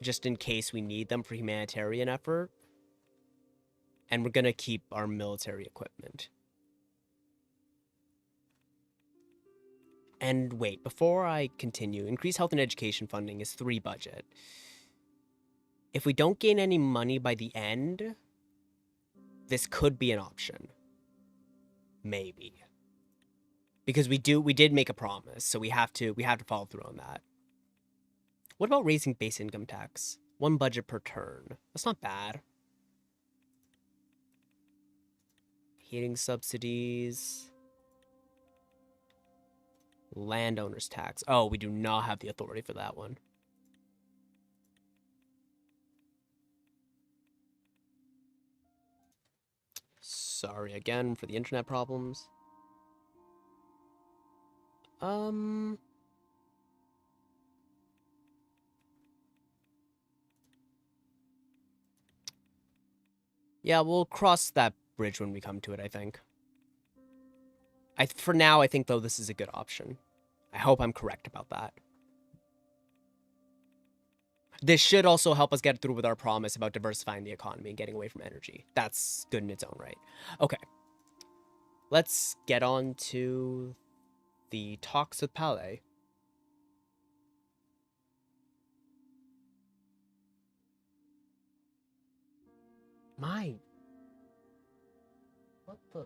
Just in case we need them for humanitarian effort. And we're going to keep our military equipment. And wait, before I continue, increased health and education funding is 3 budget. If we don't gain any money by the end, this could be an option. Maybe. Because we did make a promise, so we have to follow through on that. What about raising base income tax? 1 budget per turn. That's not bad. Heating subsidies. Landowners tax. Oh, we do not have the authority for that one. Sorry again for the internet problems. Yeah, we'll cross that bridge when we come to it, I think. For now, I think, though, this is a good option. I hope I'm correct about that. This should also help us get through with our promise about diversifying the economy and getting away from energy. That's good in its own right. Okay. Let's get on to the talks with Palais. My... What the...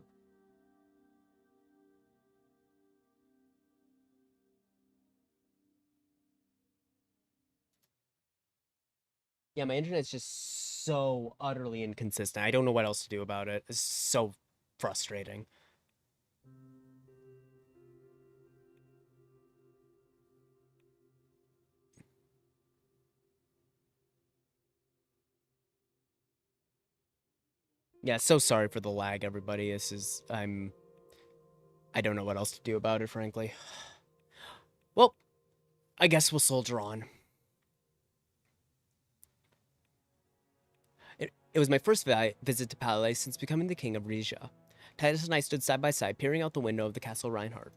Yeah, my internet's just so utterly inconsistent. I don't know what else to do about it. It's so frustrating. Yeah, so sorry for the lag, everybody. I don't know what else to do about it, frankly. Well, I guess we'll soldier on. It was my first visit to Palais since becoming the King of Rizia. Titus and I stood side by side, peering out the window of the Castle Reinhardt.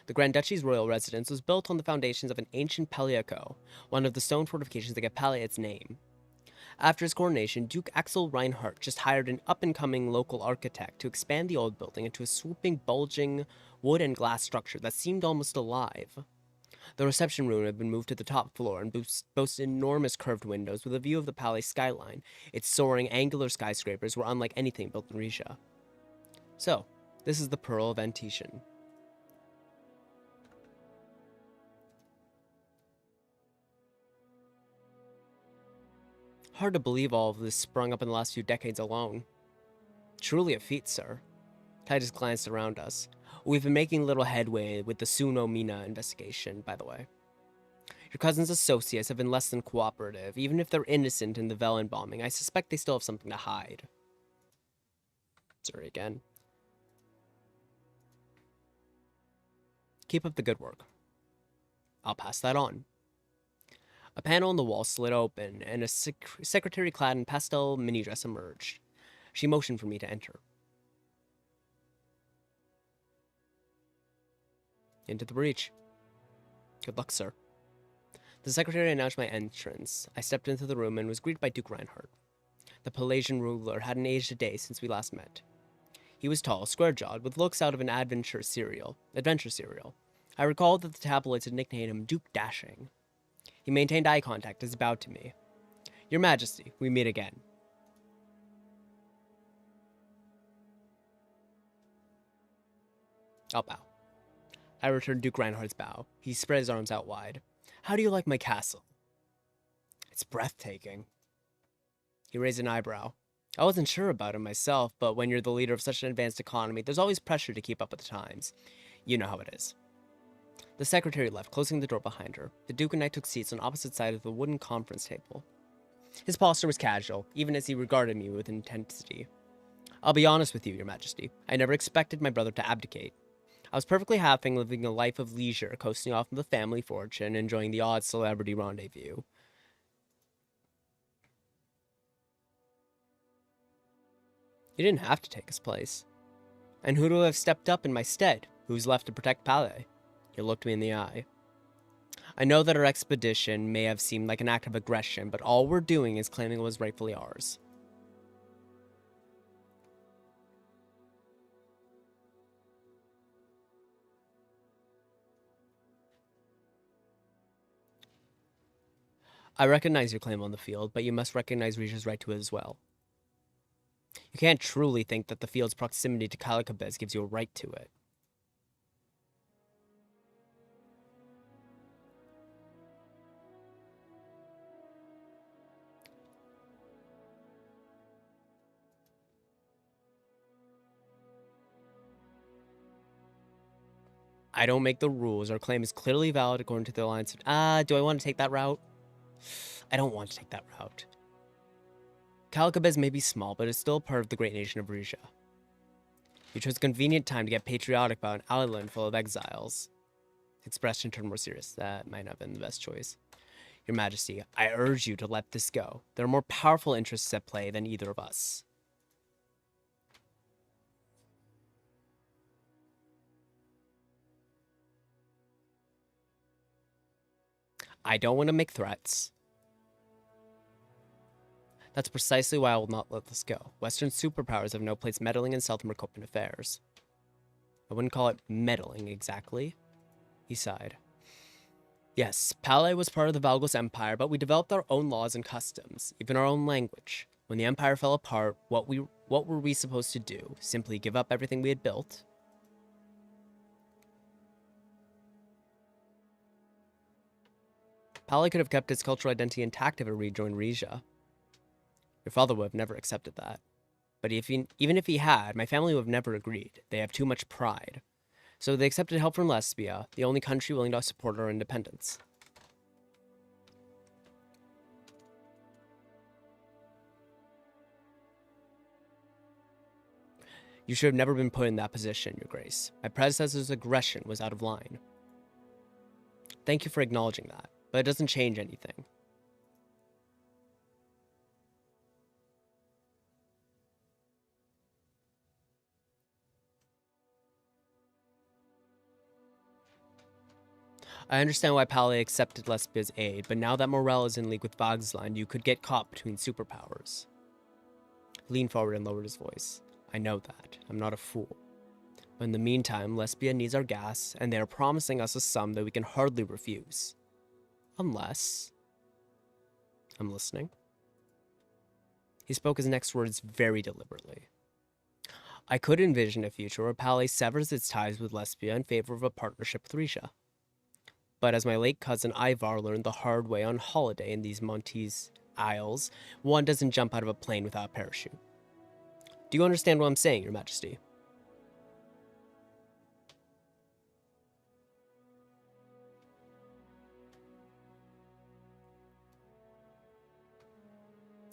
The Grand Duchy's royal residence was built on the foundations of an ancient Paliaco, one of the stone fortifications that gave Palais its name. After his coronation, Duke Axel Reinhardt just hired an up-and-coming local architect to expand the old building into a swooping, bulging wood and glass structure that seemed almost alive. The reception room had been moved to the top floor and boasted enormous curved windows with a view of the Palais skyline. Its soaring, angular skyscrapers were unlike anything built in Rizia. So, this is the Pearl of Antetian. Hard to believe all of this sprung up in the last few decades alone. Truly a feat, sir. Titus glanced around us. We've been making little headway with the Suno Mina investigation, by the way. Your cousin's associates have been less than cooperative. Even if they're innocent in the Velen bombing, I suspect they still have something to hide. Sorry again. Keep up the good work. I'll pass that on. A panel on the wall slid open, and a secretary clad in pastel mini-dress emerged. She motioned for me to enter. Into the breach. Good luck, sir. The secretary announced my entrance. I stepped into the room and was greeted by Duke Reinhardt. The Pallasian ruler hadn't aged a day since we last met. He was tall, square-jawed, with looks out of an adventure serial. I recalled that the tabloids had nicknamed him Duke Dashing. He maintained eye contact as he bowed to me. Your Majesty, we meet again. I'll bow. I returned Duke Reinhardt's bow. He spread his arms out wide. How do you like my castle? It's breathtaking. He raised an eyebrow. I wasn't sure about it myself, but when you're the leader of such an advanced economy, there's always pressure to keep up with the times. You know how it is. The secretary left, closing the door behind her. The Duke and I took seats on opposite sides of the wooden conference table. His posture was casual, even as he regarded me with intensity. I'll be honest with you, Your Majesty. I never expected my brother to abdicate. I was perfectly happy living a life of leisure, coasting off of the family fortune, enjoying the odd celebrity rendezvous. You didn't have to take his place. And who would have stepped up in my stead? Who's left to protect Palais? He looked me in the eye. I know that our expedition may have seemed like an act of aggression, but all we're doing is claiming it was rightfully ours. I recognize your claim on the field, but you must recognize Rija's right to it as well. You can't truly think that the field's proximity to Calicabez gives you a right to it. I don't make the rules. Our claim is clearly valid according to the Alliance. Do I want to take that route? I don't want to take that route. Calicabez may be small, but it's still part of the great nation of Rija. You chose a convenient time to get patriotic about an island full of exiles. The expression turned more serious. That might not have been the best choice. Your Majesty, I urge you to let this go. There are more powerful interests at play than either of us. I don't want to make threats. That's precisely why I will not let this go. Western superpowers have no place meddling in South Mercopan affairs. I wouldn't call it meddling exactly. He sighed. Yes, Palais was part of the Valgos Empire, but we developed our own laws and customs, even our own language. When the Empire fell apart, what were we supposed to do? Simply give up everything we had built? Palais could have kept its cultural identity intact if it rejoined Rija. Your father would have never accepted that. But even if he had, my family would have never agreed. They have too much pride. So they accepted help from Lesbia, the only country willing to support our independence. You should have never been put in that position, Your Grace. My predecessor's aggression was out of line. Thank you for acknowledging that, but it doesn't change anything. I understand why Palais accepted Lesbia's aid, but now that Morel is in league with Vagsland, you could get caught between superpowers. He leaned forward and lowered his voice. I know that. I'm not a fool. But in the meantime, Lesbia needs our gas, and they are promising us a sum that we can hardly refuse. Unless... I'm listening. He spoke his next words very deliberately. I could envision a future where Palais severs its ties with Lesbia in favor of a partnership with Risha. But as my late cousin Ivar learned the hard way on holiday in these Montese Isles, one doesn't jump out of a plane without a parachute. Do you understand what I'm saying, Your Majesty?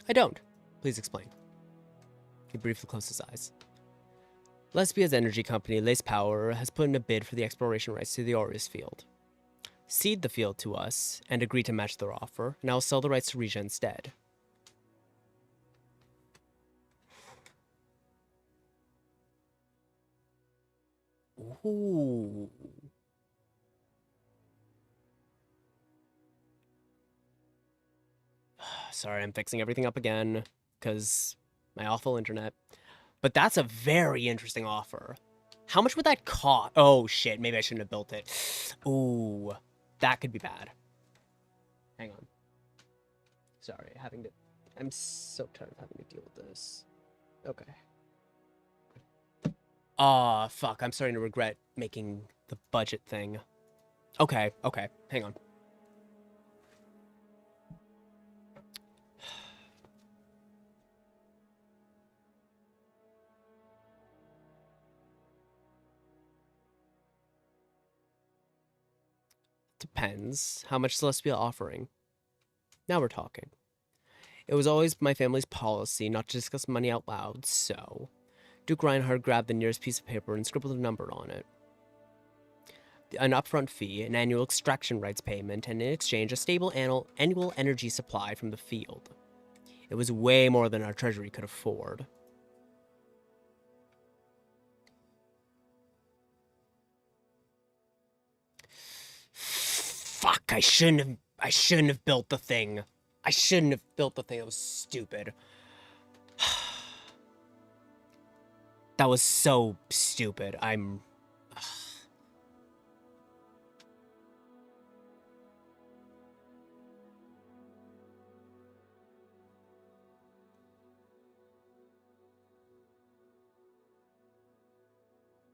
I don't. Please explain. He briefly closed his eyes. Lesbia's energy company, Lace Power, has put in a bid for the exploration rights to the Aureus field. Cede the field to us, and agree to match their offer, and I'll sell the rights to Rija instead. Ooh. Sorry, I'm fixing everything up again, because my awful internet. But that's a very interesting offer. How much would that cost? Oh, shit, maybe I shouldn't have built it. Ooh, that could be bad. Hang on. Sorry, I'm so tired of having to deal with this. Okay. Aw, fuck, I'm starting to regret making the budget thing. Okay, hang on. Depends. How much is Celestia offering? Now we're talking. It was always my family's policy not to discuss money out loud, so... Duke Reinhard grabbed the nearest piece of paper and scribbled a number on it. an upfront fee, an annual extraction rights payment, and in exchange, a stable annual energy supply from the field. It was way more than our treasury could afford. Fuck, I shouldn't have built the thing. I shouldn't have built the thing. That was stupid. That was so stupid.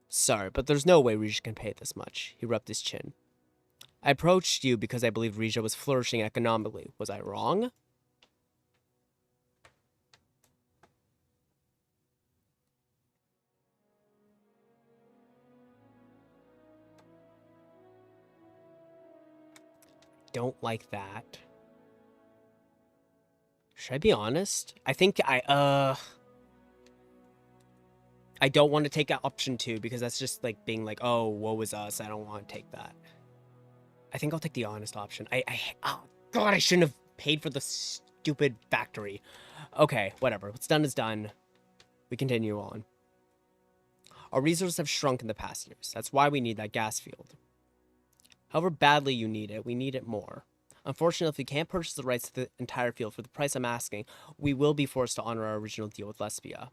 Sorry, but there's no way Rizia can pay this much. He rubbed his chin. I approached you because I believed Rizia was flourishing economically. Was I wrong? Don't like that. Should I be honest? I think I don't want to take option 2 because that's just like being like, oh, woe is us. I don't want to take that. I think I'll take the honest option. Oh god, I shouldn't have paid for the stupid factory. Okay, whatever. What's done is done. We continue on. Our resources have shrunk in the past years. That's why we need that gas field. However badly you need it, we need it more. Unfortunately, if we can't purchase the rights to the entire field for the price I'm asking, we will be forced to honor our original deal with Lesbia.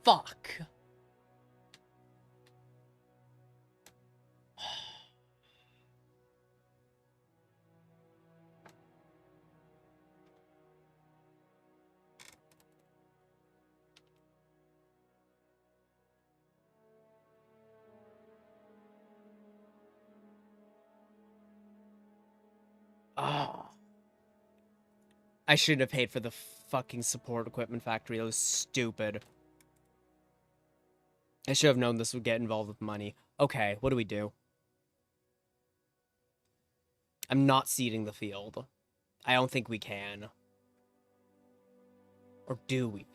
Fuck. Oh. I shouldn't have paid for the fucking support equipment factory. That was stupid. I should have known this would get involved with money. Okay, what do we do? I'm not seeding the field. I don't think we can. Or do we?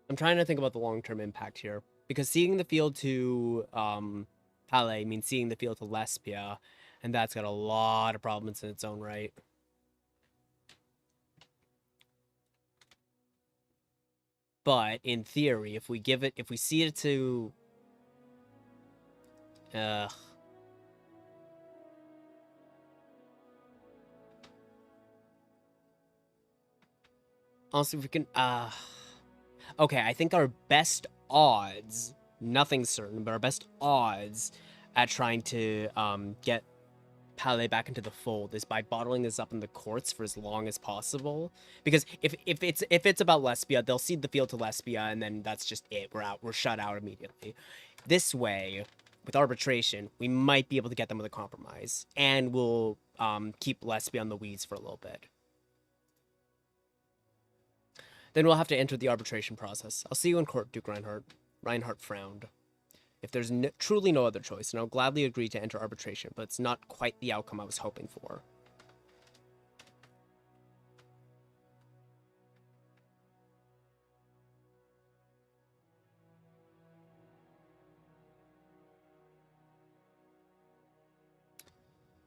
I'm trying to think about the long-term impact here. Because seeing the field to Pale means seeing the field to Lesbia, and that's got a lot of problems in its own right. But in theory, if we see it to honestly, if we can okay, I think our best odds, nothing's certain, but our best odds at trying to get Pale back into the fold is by bottling this up in the courts for as long as possible. Because if it's about Lesbia, they'll cede the field to Lesbia, and then that's just it. We're out. We're shut out immediately. This way, with arbitration, we might be able to get them with a compromise, and we'll keep Lesbia on the weeds for a little bit. Then we'll have to enter the arbitration process. I'll see you in court, Duke Reinhardt. Reinhardt frowned. If there's truly no other choice, then I'll gladly agree to enter arbitration, but it's not quite the outcome I was hoping for.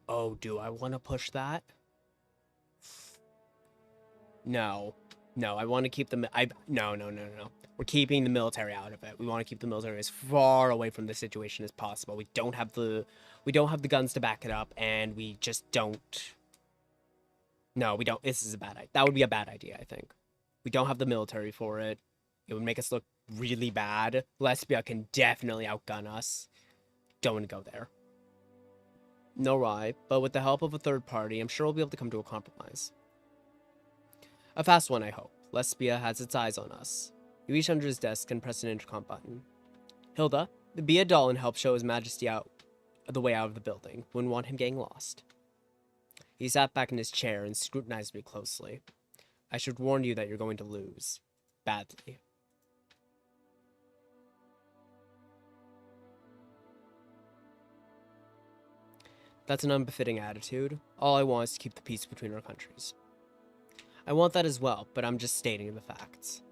Oh, do I want to push that? No. No, I want to keep the... No. We're keeping the military out of it. We want to keep the military as far away from the situation as possible. We don't have the guns to back it up, and we just don't... No, we don't. This is a bad idea. That would be a bad idea, I think. We don't have the military for it. It would make us look really bad, Lesbia can definitely outgun us. Don't want to go there. No right, but with the help of a third party, I'm sure we'll be able to come to a compromise. A fast one, I hope. Lesbia has its eyes on us. You reach under his desk and press an intercom button. Hilda, be a doll and help show His Majesty out the way out of the building. Wouldn't want him getting lost. He sat back in his chair and scrutinized me closely. I should warn you that you're going to lose. Badly. That's an unbefitting attitude. All I want is to keep the peace between our countries. I want that as well, but I'm just stating the facts.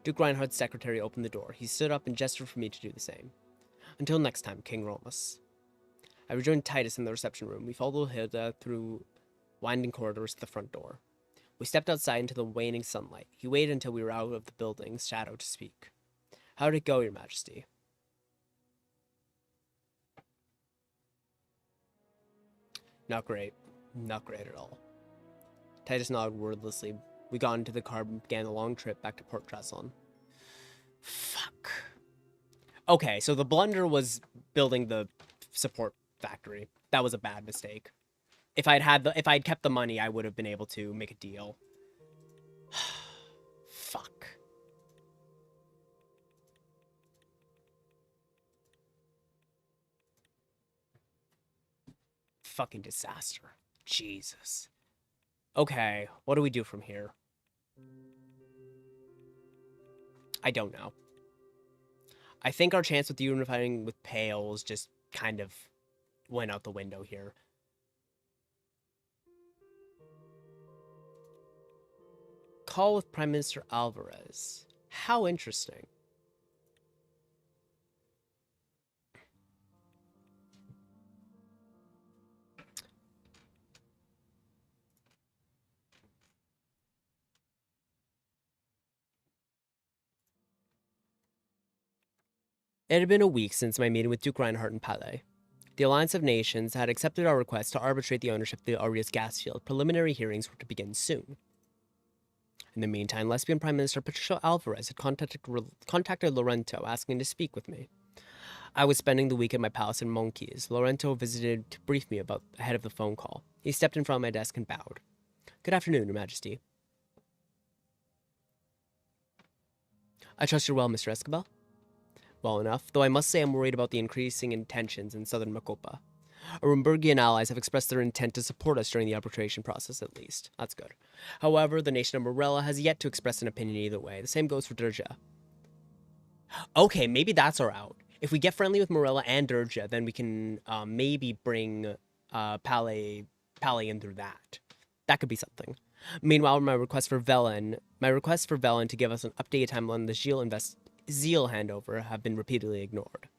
Duke Reinhardt's secretary opened the door. He stood up and gestured for me to do the same. Until next time, King Romus. I rejoined Titus in the reception room. We followed Hilda through winding corridors to the front door. We stepped outside into the waning sunlight. He waited until we were out of the building's shadow to speak. How did it go, Your Majesty? Not great. Not great at all. Titus nodded wordlessly. We got into the car and began the long trip back to Port Tresson. Fuck. Okay, so the blunder was building the support factory. That was a bad mistake. If I'd kept the money, I would have been able to make a deal. Fuck. Fucking disaster. Jesus. Okay, what do we do from here? I don't know. I think our chance with unifying with Pales just kind of went out the window here. Call with Prime Minister Alvarez. How interesting. It had been a week since my meeting with Duke Reinhardt in Palais. The Alliance of Nations had accepted our request to arbitrate the ownership of the Arias gas field. Preliminary hearings were to begin soon. In the meantime, Lesbian Prime Minister Patricio Alvarez had contacted Lorento asking to speak with me. I was spending the week at my palace in Monkeys. Lorento visited to brief me ahead of the phone call. He stepped in front of my desk and bowed. Good afternoon, Your Majesty. I trust you're well, Mr. Escobar? Well enough, though I must say I'm worried about the increasing tensions in southern Macopa. Our Umburgian allies have expressed their intent to support us during the arbitration process, at least. That's good. However, the nation of Morella has yet to express an opinion either way. The same goes for Durja. Okay, maybe that's our out. If we get friendly with Morella and Durja, then we can maybe bring Palais in through that. That could be something. Meanwhile, my request for Velen to give us an updated timeline on the Zeal handover have been repeatedly ignored.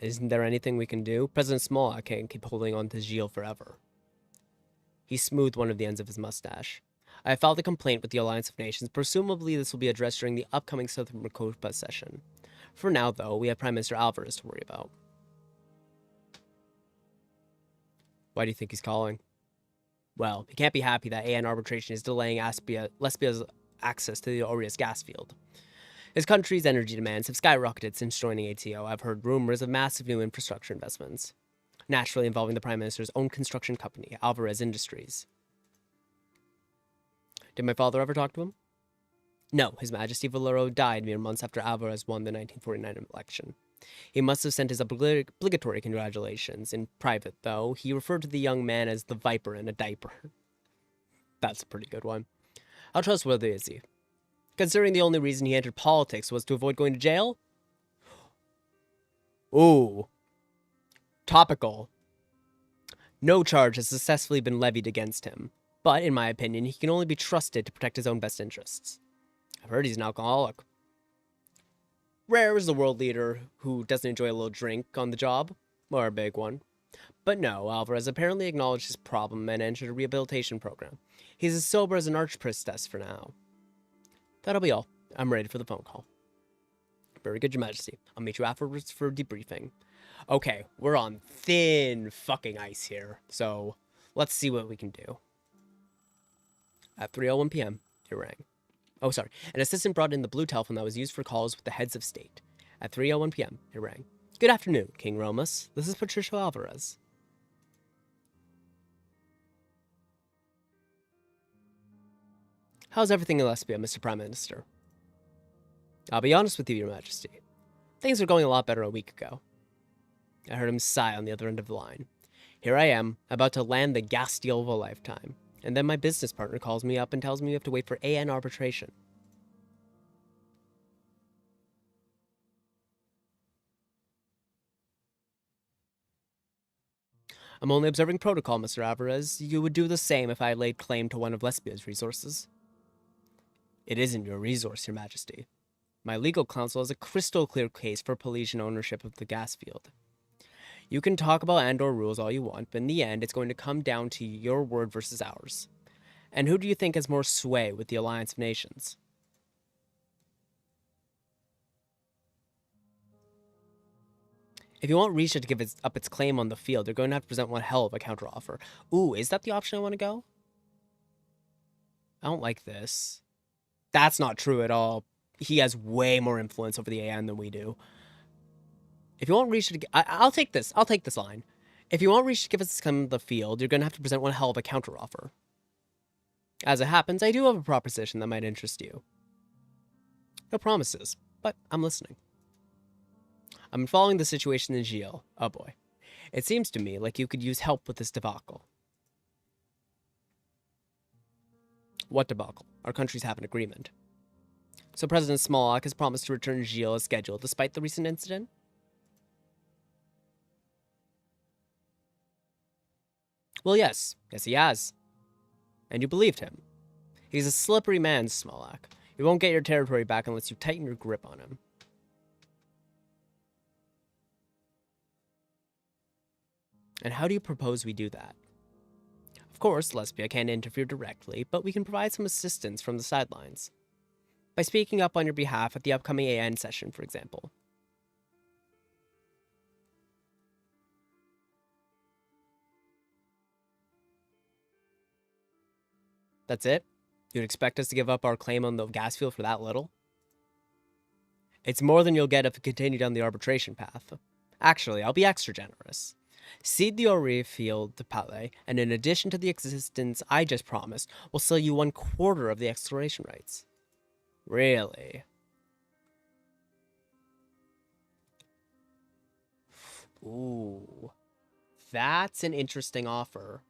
Isn't there anything we can do? President Smollett can't keep holding on to Zeal forever. He smoothed one of the ends of his mustache. I have filed a complaint with the Alliance of Nations. Presumably this will be addressed during the upcoming Southern Macopa session. For now, though, we have Prime Minister Alvarez to worry about. Why do you think he's calling? Well, he can't be happy that AN arbitration is delaying Lespia's access to the Orius gas field. His country's energy demands have skyrocketed since joining ATO. I've heard rumors of massive new infrastructure investments, naturally involving the Prime Minister's own construction company, Alvarez Industries. Did my father ever talk to him? No, His Majesty Valero died mere months after Alvarez won the 1949 election. He must have sent his obligatory congratulations. In private, though, he referred to the young man as the Viper in a diaper. That's a pretty good one. How trustworthy is he? Considering the only reason he entered politics was to avoid going to jail? Ooh. Topical. No charge has successfully been levied against him, but in my opinion, he can only be trusted to protect his own best interests. I've heard he's an alcoholic. Rare is the world leader who doesn't enjoy a little drink on the job, or a big one. But no, Alvarez apparently acknowledged his problem and entered a rehabilitation program. He's as sober as an archpriestess for now. That'll be all. I'm ready for the phone call. Very good, Your Majesty. I'll meet you afterwards for debriefing. Okay, we're on thin fucking ice here, so Let's see what we can do. At 3:01 p.m., it rang. Oh, sorry. An assistant brought in the blue telephone that was used for calls with the heads of state. At 3:01 p.m., it rang. Good afternoon, King Romus. This is Patricia Alvarez. How's everything in Lesbia, Mr. Prime Minister? I'll be honest with you, Your Majesty. Things were going a lot better a week ago. I heard him sigh on the other end of the line. Here I am, about to land the gas deal of a lifetime. And then my business partner calls me up and tells me we have to wait for AN arbitration. I'm only observing protocol, Mr. Alvarez. You would do the same if I laid claim to one of Lesbia's resources. It isn't your resource, Your Majesty. My legal counsel has a crystal clear case for Polynesian ownership of the gas field. You can talk about Andor rules all you want, but in the end, it's going to come down to your word versus ours. And who do you think has more sway with the Alliance of Nations? If you want Risha to give up its claim on the field, you're going to have to present one hell of a counteroffer. Ooh, is that the option I want to go? I don't like this. That's not true at all. He has way more influence over the AN than we do. If you want Risha to... I'll take this. I'll take this line. If you want Risha to give us come to the field, you're going to have to present one hell of a counteroffer. As it happens, I do have a proposition that might interest you. No promises, but I'm listening. I'm following the situation in Gilles. Oh boy. It seems to me like you could use help with this debacle. What debacle? Our countries have an agreement. So President Smolak has promised to return Gilles as scheduled despite the recent incident? Well, yes. Yes, he has. And you believed him. He's a slippery man, Smolak. You won't get your territory back unless you tighten your grip on him. And how do you propose we do that? Of course, Lesbia can't interfere directly, but we can provide some assistance from the sidelines. By speaking up on your behalf at the upcoming AN session, for example. That's it? You'd expect us to give up our claim on the gas field for that little? It's more than you'll get if we continue down the arbitration path. Actually, I'll be extra generous. Cede the Ori field to Palais, and in addition to the existence I just promised, we'll sell you 1/4 of the exploration rights. Really? Ooh. That's an interesting offer.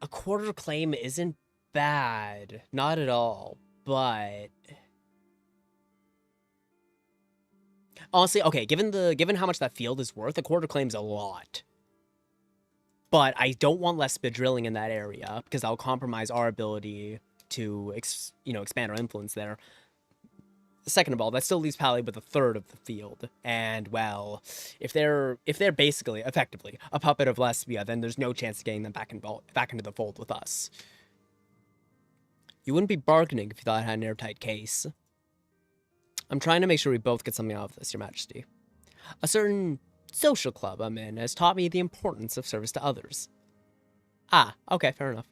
A 1/4 claim isn't bad. Not at all. But... honestly, okay, given how much that field is worth, a 1/4 claim's a lot. But I don't want Lesbia drilling in that area, because that'll compromise our ability to, expand our influence there. Second of all, that still leaves Palais with 1/3 of the field. And, well, if they're basically, effectively, a puppet of Lesbia, then there's no chance of getting them back into the fold with us. You wouldn't be bargaining if you thought I had an airtight case. I'm trying to make sure we both get something out of this, Your Majesty. A certain social club I'm in has taught me the importance of service to others. Ah, okay, fair enough.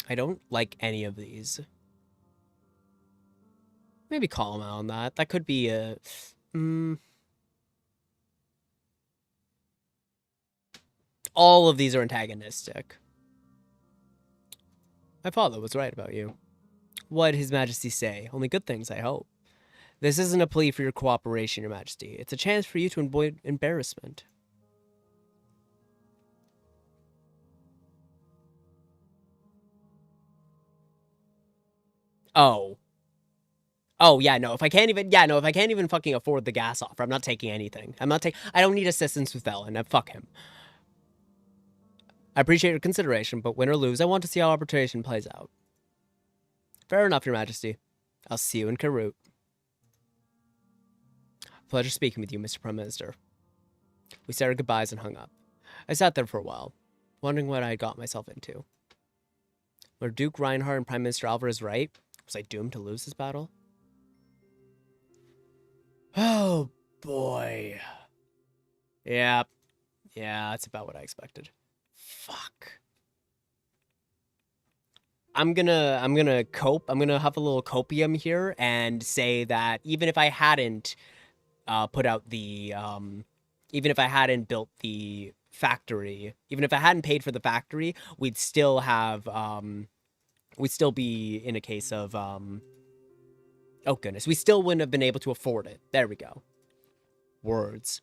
I don't like any of these. Maybe call him out on that. That could be a... all of these are antagonistic. My father was right about you. What'd His Majesty say? Only good things, I hope. This isn't a plea for your cooperation, Your Majesty. It's a chance for you to avoid embarrassment. Oh. Oh, yeah, no, if I can't even fucking afford the gas offer, I'm not taking anything. I don't need assistance with Velen. Fuck him. I appreciate your consideration, but win or lose, I want to see how arbitration plays out. Fair enough, Your Majesty. I'll see you in Karut. Pleasure speaking with you, Mr. Prime Minister. We said our goodbyes and hung up. I sat there for a while, wondering what I had got myself into. Were Duke Reinhardt and Prime Minister Alvarez right? Was I doomed to lose this battle? Oh, boy. Yeah, that's about what I expected. Fuck. I'm gonna cope. I'm gonna have a little copium here and say that even if I hadn't put out the even if I hadn't built the factory, even if I hadn't paid for the factory, we'd still have we'd still be in a case of oh goodness, we still wouldn't have been able to afford it. There we go. Words.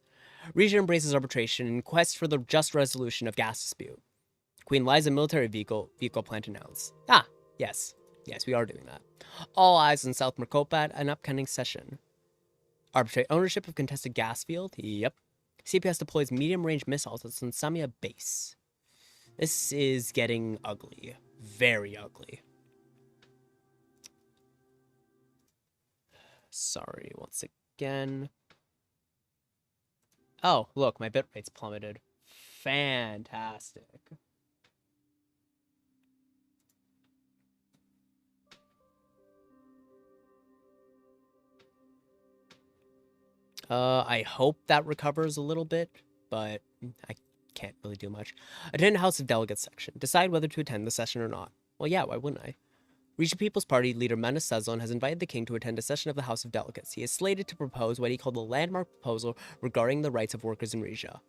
Region embraces arbitration in quest for the just resolution of gas dispute. Queen Liza military vehicle plant announced. Ah, yes, we are doing that. All eyes on South Mercopat, an upcoming session. Arbitrate ownership of contested gas field. Yep. CPS deploys medium-range missiles at Sansamia base. This is getting ugly. Very ugly. Sorry, once again. Oh, look, my bitrate's plummeted. Fantastic. I hope that recovers a little bit, but I can't really do much. Attend House of Delegates section. Decide whether to attend the session or not. Well, yeah, why wouldn't I? Regent People's Party leader Menace Sazon has invited the king to attend a session of the House of Delegates. He is slated to propose what he called a landmark proposal regarding the rights of workers in Rizia.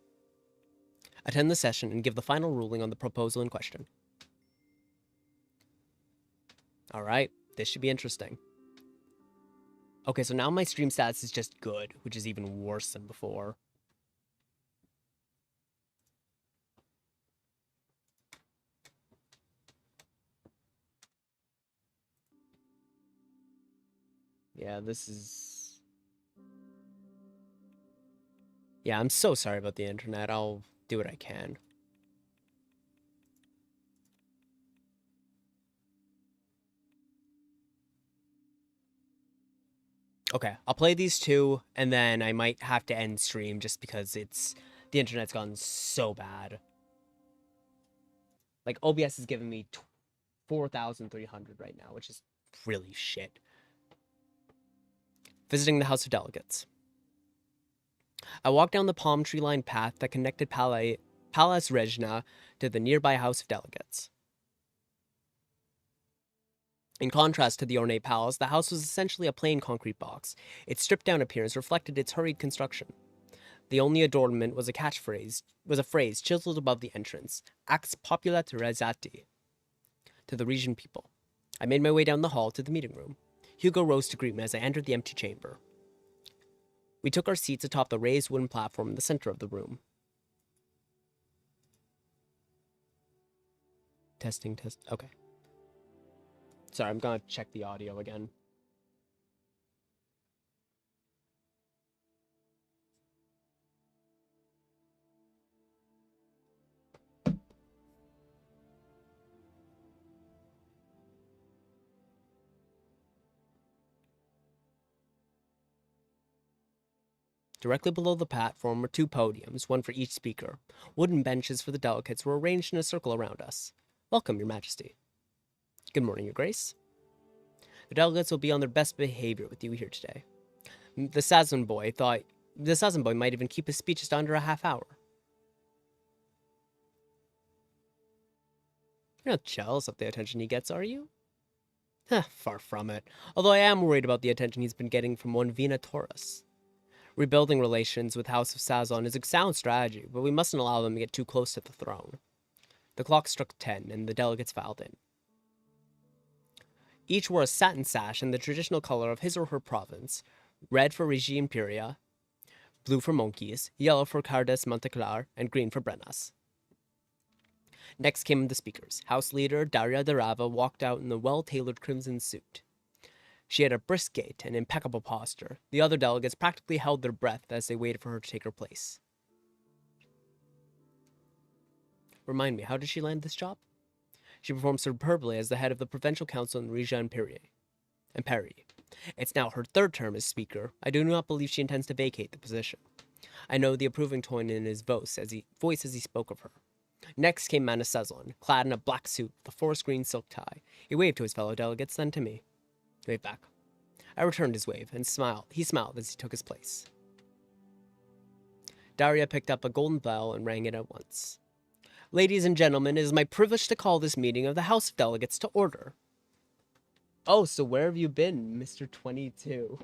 Attend the session and give the final ruling on the proposal in question. Alright, this should be interesting. Okay, so now my stream stats is just good, which is even worse than before. Yeah, this is... Yeah, I'm so sorry about the internet. I'll do what I can. Okay, I'll play these two, and then I might have to end stream just because the internet's gone so bad. Like, OBS is giving me 4,300 right now, which is really shit. Visiting the House of Delegates. I walked down the palm tree-lined path that connected Palace Regina to the nearby House of Delegates. In contrast to the ornate palace, the house was essentially a plain concrete box. Its stripped-down appearance reflected its hurried construction. The only adornment was a phrase chiseled above the entrance, Ax Popula Terrazati, to the region people. I made my way down the hall to the meeting room. Hugo rose to greet me as I entered the empty chamber. We took our seats atop the raised wooden platform in the center of the room. Testing. Okay. Sorry, I'm gonna check the audio again. Directly below the platform were two podiums, one for each speaker. Wooden benches for the delegates were arranged in a circle around us. Welcome, Your Majesty. Good morning, Your Grace. The delegates will be on their best behavior with you here today. The Sazon boy might even keep his speeches to under a half hour. You're not jealous of the attention he gets, are you? Far from it. Although I am worried about the attention he's been getting from one Vina Taurus. Rebuilding relations with House of Sazon is a sound strategy, but we mustn't allow them to get too close to the throne. The clock struck 10, and the delegates filed in. Each wore a satin sash in the traditional color of his or her province, red for Regia Imperia, blue for Monkeys, yellow for Cardes Monteclar, and green for Brenas. Next came the speakers. House leader Daria Darava walked out in a well-tailored crimson suit. She had a brisk gait and impeccable posture. The other delegates practically held their breath as they waited for her to take her place. Remind me, how did she land this job? She performed superbly as the head of the Provincial Council in Regia Imperii. It's now her third term as Speaker. I do not believe she intends to vacate the position. I know the approving tone in his voice as he spoke of her. Next came Mana Sezlon, clad in a black suit with a forest green silk tie. He waved to his fellow delegates, then to me. He waved back. I returned his wave and smiled. He smiled as he took his place. Daria picked up a golden bell and rang it at once. Ladies and gentlemen, it is my privilege to call this meeting of the House of Delegates to order. Oh, so where have you been, Mr. 22?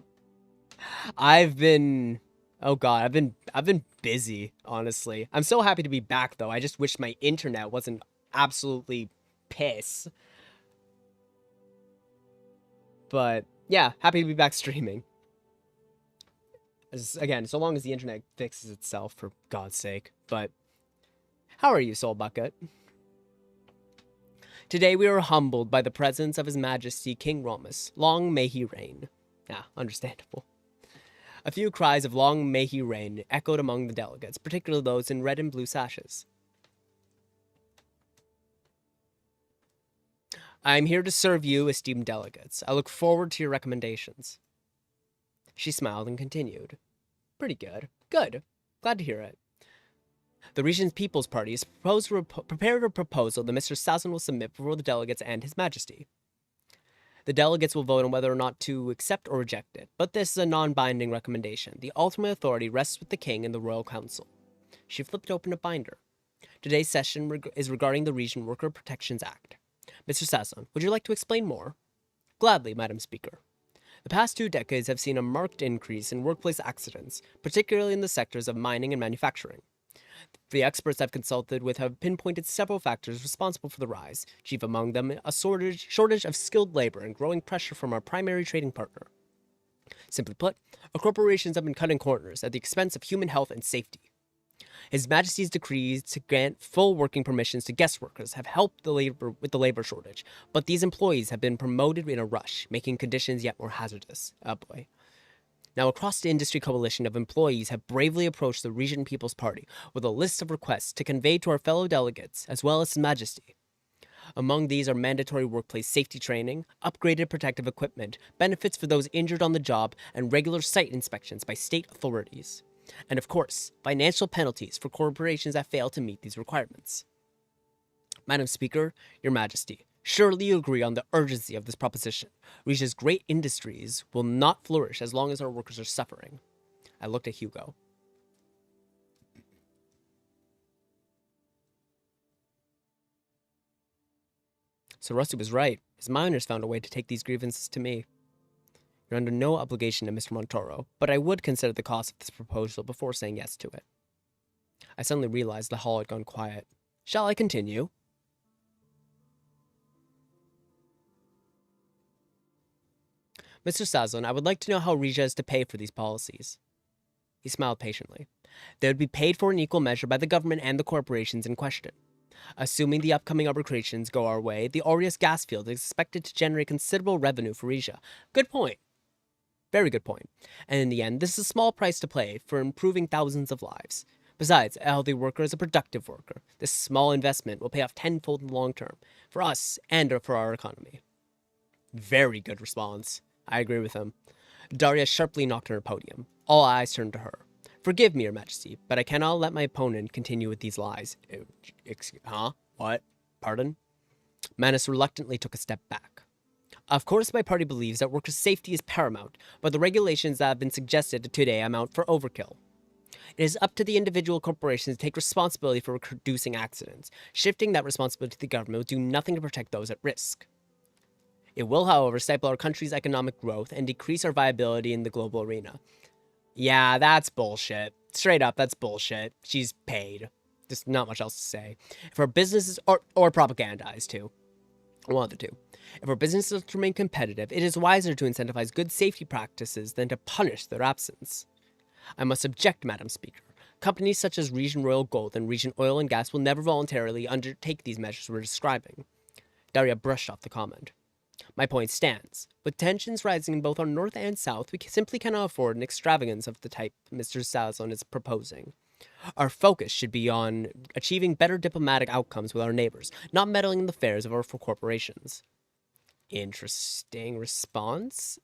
I've been busy, honestly. I'm so happy to be back though. I just wish my internet wasn't absolutely piss. But yeah, happy to be back streaming. Again, so long as the internet fixes itself, for God's sake. But how are you, Soul Bucket? Today we are humbled by the presence of His Majesty King Romus. Long may he reign. Ah, understandable. A few cries of long may he reign echoed among the delegates, particularly those in red and blue sashes. I am here to serve you, esteemed delegates. I look forward to your recommendations. She smiled and continued. Pretty good. Good. Glad to hear it. The region's People's Party has prepared a proposal that Mr. Sazon will submit before the delegates and His Majesty. The delegates will vote on whether or not to accept or reject it, but this is a non-binding recommendation. The ultimate authority rests with the King and the Royal Council. She flipped open a binder. Today's session is regarding the Region Worker Protections Act. Mr. Sazon, would you like to explain more? Gladly, Madam Speaker. The past 2 decades have seen a marked increase in workplace accidents, particularly in the sectors of mining and manufacturing. The experts I've consulted with have pinpointed several factors responsible for the rise, chief among them a shortage of skilled labor and growing pressure from our primary trading partner. Simply put, our corporations have been cutting corners at the expense of human health and safety. His Majesty's decrees to grant full working permissions to guest workers have helped with the labor shortage, but these employees have been promoted in a rush, making conditions yet more hazardous. Oh boy. Now, across the industry coalition of employees have bravely approached the Region People's Party with a list of requests to convey to our fellow delegates, as well as His Majesty. Among these are mandatory workplace safety training, upgraded protective equipment, benefits for those injured on the job, and regular site inspections by state authorities. And of course, financial penalties for corporations that fail to meet these requirements. Madam Speaker, Your Majesty, surely you agree on the urgency of this proposition. Rija's great industries will not flourish as long as our workers are suffering. I looked at Hugo. So Rusty was right. His miners found a way to take these grievances to me. You're under no obligation to Mr. Montoro, but I would consider the cost of this proposal before saying yes to it. I suddenly realized the hall had gone quiet. Shall I continue? Mr. Sazon, I would like to know how Rija is to pay for these policies. He smiled patiently. They would be paid for in equal measure by the government and the corporations in question. Assuming the upcoming arbitrations go our way, the Aureus gas field is expected to generate considerable revenue for Rija. Good point. Very good point. And in the end, this is a small price to pay for improving thousands of lives. Besides, a healthy worker is a productive worker. This small investment will pay off tenfold in the long term, for us and for our economy. Very good response. I agree with him. Daria sharply knocked on her podium. All eyes turned to her. Forgive me, Your Majesty, but I cannot let my opponent continue with these lies. Huh? What? Pardon? Manus reluctantly took a step back. Of course, my party believes that workers' safety is paramount, but the regulations that have been suggested today amount for overkill. It is up to the individual corporations to take responsibility for reducing accidents. Shifting that responsibility to the government will do nothing to protect those at risk. It will, however, stifle our country's economic growth and decrease our viability in the global arena. Yeah, that's bullshit. Straight up, that's bullshit. She's paid. There's not much else to say. If our businesses or propagandized too. One of the two. If our businesses remain competitive, it is wiser to incentivize good safety practices than to punish their absence. I must object, Madam Speaker. Companies such as Region Royal Gold and Region Oil and Gas will never voluntarily undertake these measures we're describing. Daria brushed off the comment. My point stands. With tensions rising in both our north and south, we simply cannot afford an extravagance of the type Mr. Sazon is proposing. Our focus should be on achieving better diplomatic outcomes with our neighbors, not meddling in the affairs of our corporations. Interesting response.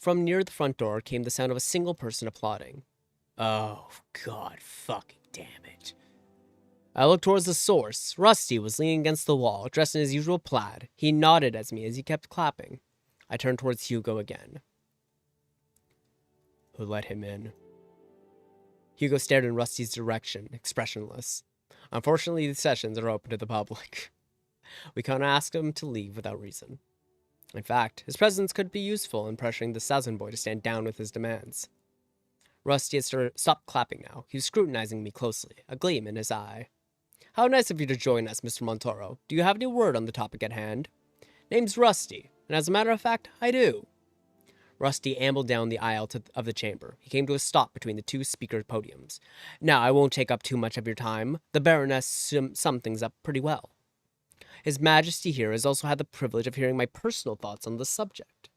From near the front door came the sound of a single person applauding. Oh, God fucking damn it. I looked towards the source. Rusty was leaning against the wall, dressed in his usual plaid. He nodded at me as he kept clapping. I turned towards Hugo again. Who let him in? Hugo stared in Rusty's direction, expressionless. Unfortunately, these sessions are open to the public. We can't ask him to leave without reason. In fact, his presence could be useful in pressuring the Suzerain boy to stand down with his demands. Rusty had stopped clapping now. He was scrutinizing me closely, a gleam in his eye. How nice of you to join us, Mr. Montoro. Do you have any word on the topic at hand? Name's Rusty, and as a matter of fact, I do. Rusty ambled down the aisle of the chamber. He came to a stop between the two speaker podiums. Now, I won't take up too much of your time. The Baroness summed things up pretty well. His Majesty here has also had the privilege of hearing my personal thoughts on the subject.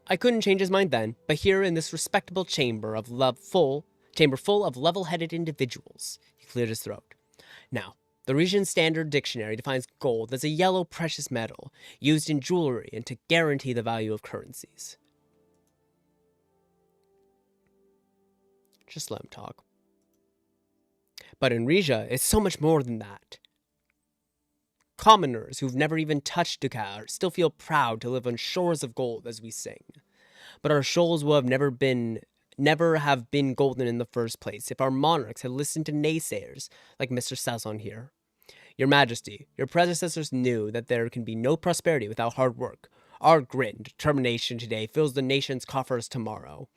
I couldn't change his mind then, but here in this respectable chamber full of level-headed individuals, he cleared his throat. Now, the Region Standard Dictionary defines gold as a yellow precious metal used in jewelry and to guarantee the value of currencies. Just let him talk. But in Rizia, it's so much more than that. Commoners who've never even touched Dakar still feel proud to live on shores of gold as we sing. But our shoals will never have been golden in the first place if our monarchs had listened to naysayers like Mr. Sazon here. Your Majesty, your predecessors knew that there can be no prosperity without hard work. Our grit and determination today fills the nation's coffers tomorrow.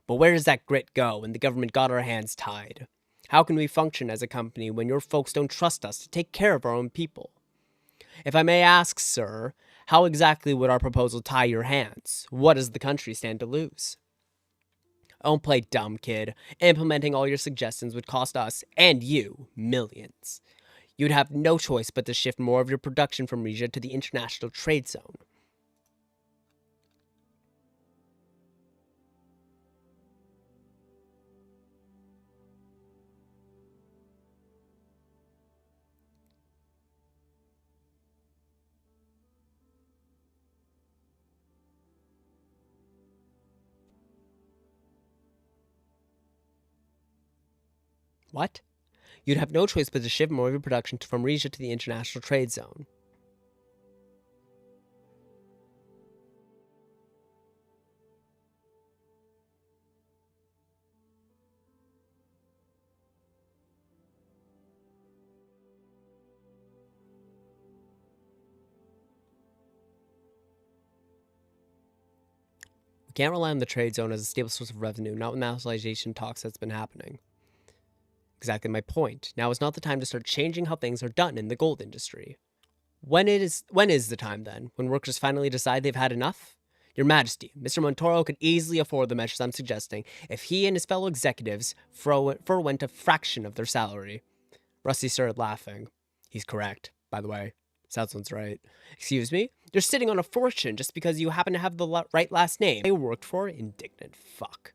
But where does that grit go when the government got our hands tied? How can we function as a company when your folks don't trust us to take care of our own people? If I may ask, sir, how exactly would our proposal tie your hands? What does the country stand to lose? Don't play dumb, kid. Implementing all your suggestions would cost us, and you, millions. You'd have no choice but to shift more of your production from Rizia to the international trade zone. What? You'd have no choice but to shift more of your production from Rizia to the international trade zone. We can't rely on the trade zone as a stable source of revenue, not with nationalization talks that's been happening. Exactly my point. Now is not the time to start changing how things are done in the gold industry. When is the time then? When workers finally decide they've had enough? Your Majesty, Mr. Montoro could easily afford the measures I'm suggesting if he and his fellow executives forwent a fraction of their salary. Rusty started laughing. He's correct, by the way. Southland's right. Excuse me? You're sitting on a fortune just because you happen to have the right last name. I worked for indignant fuck.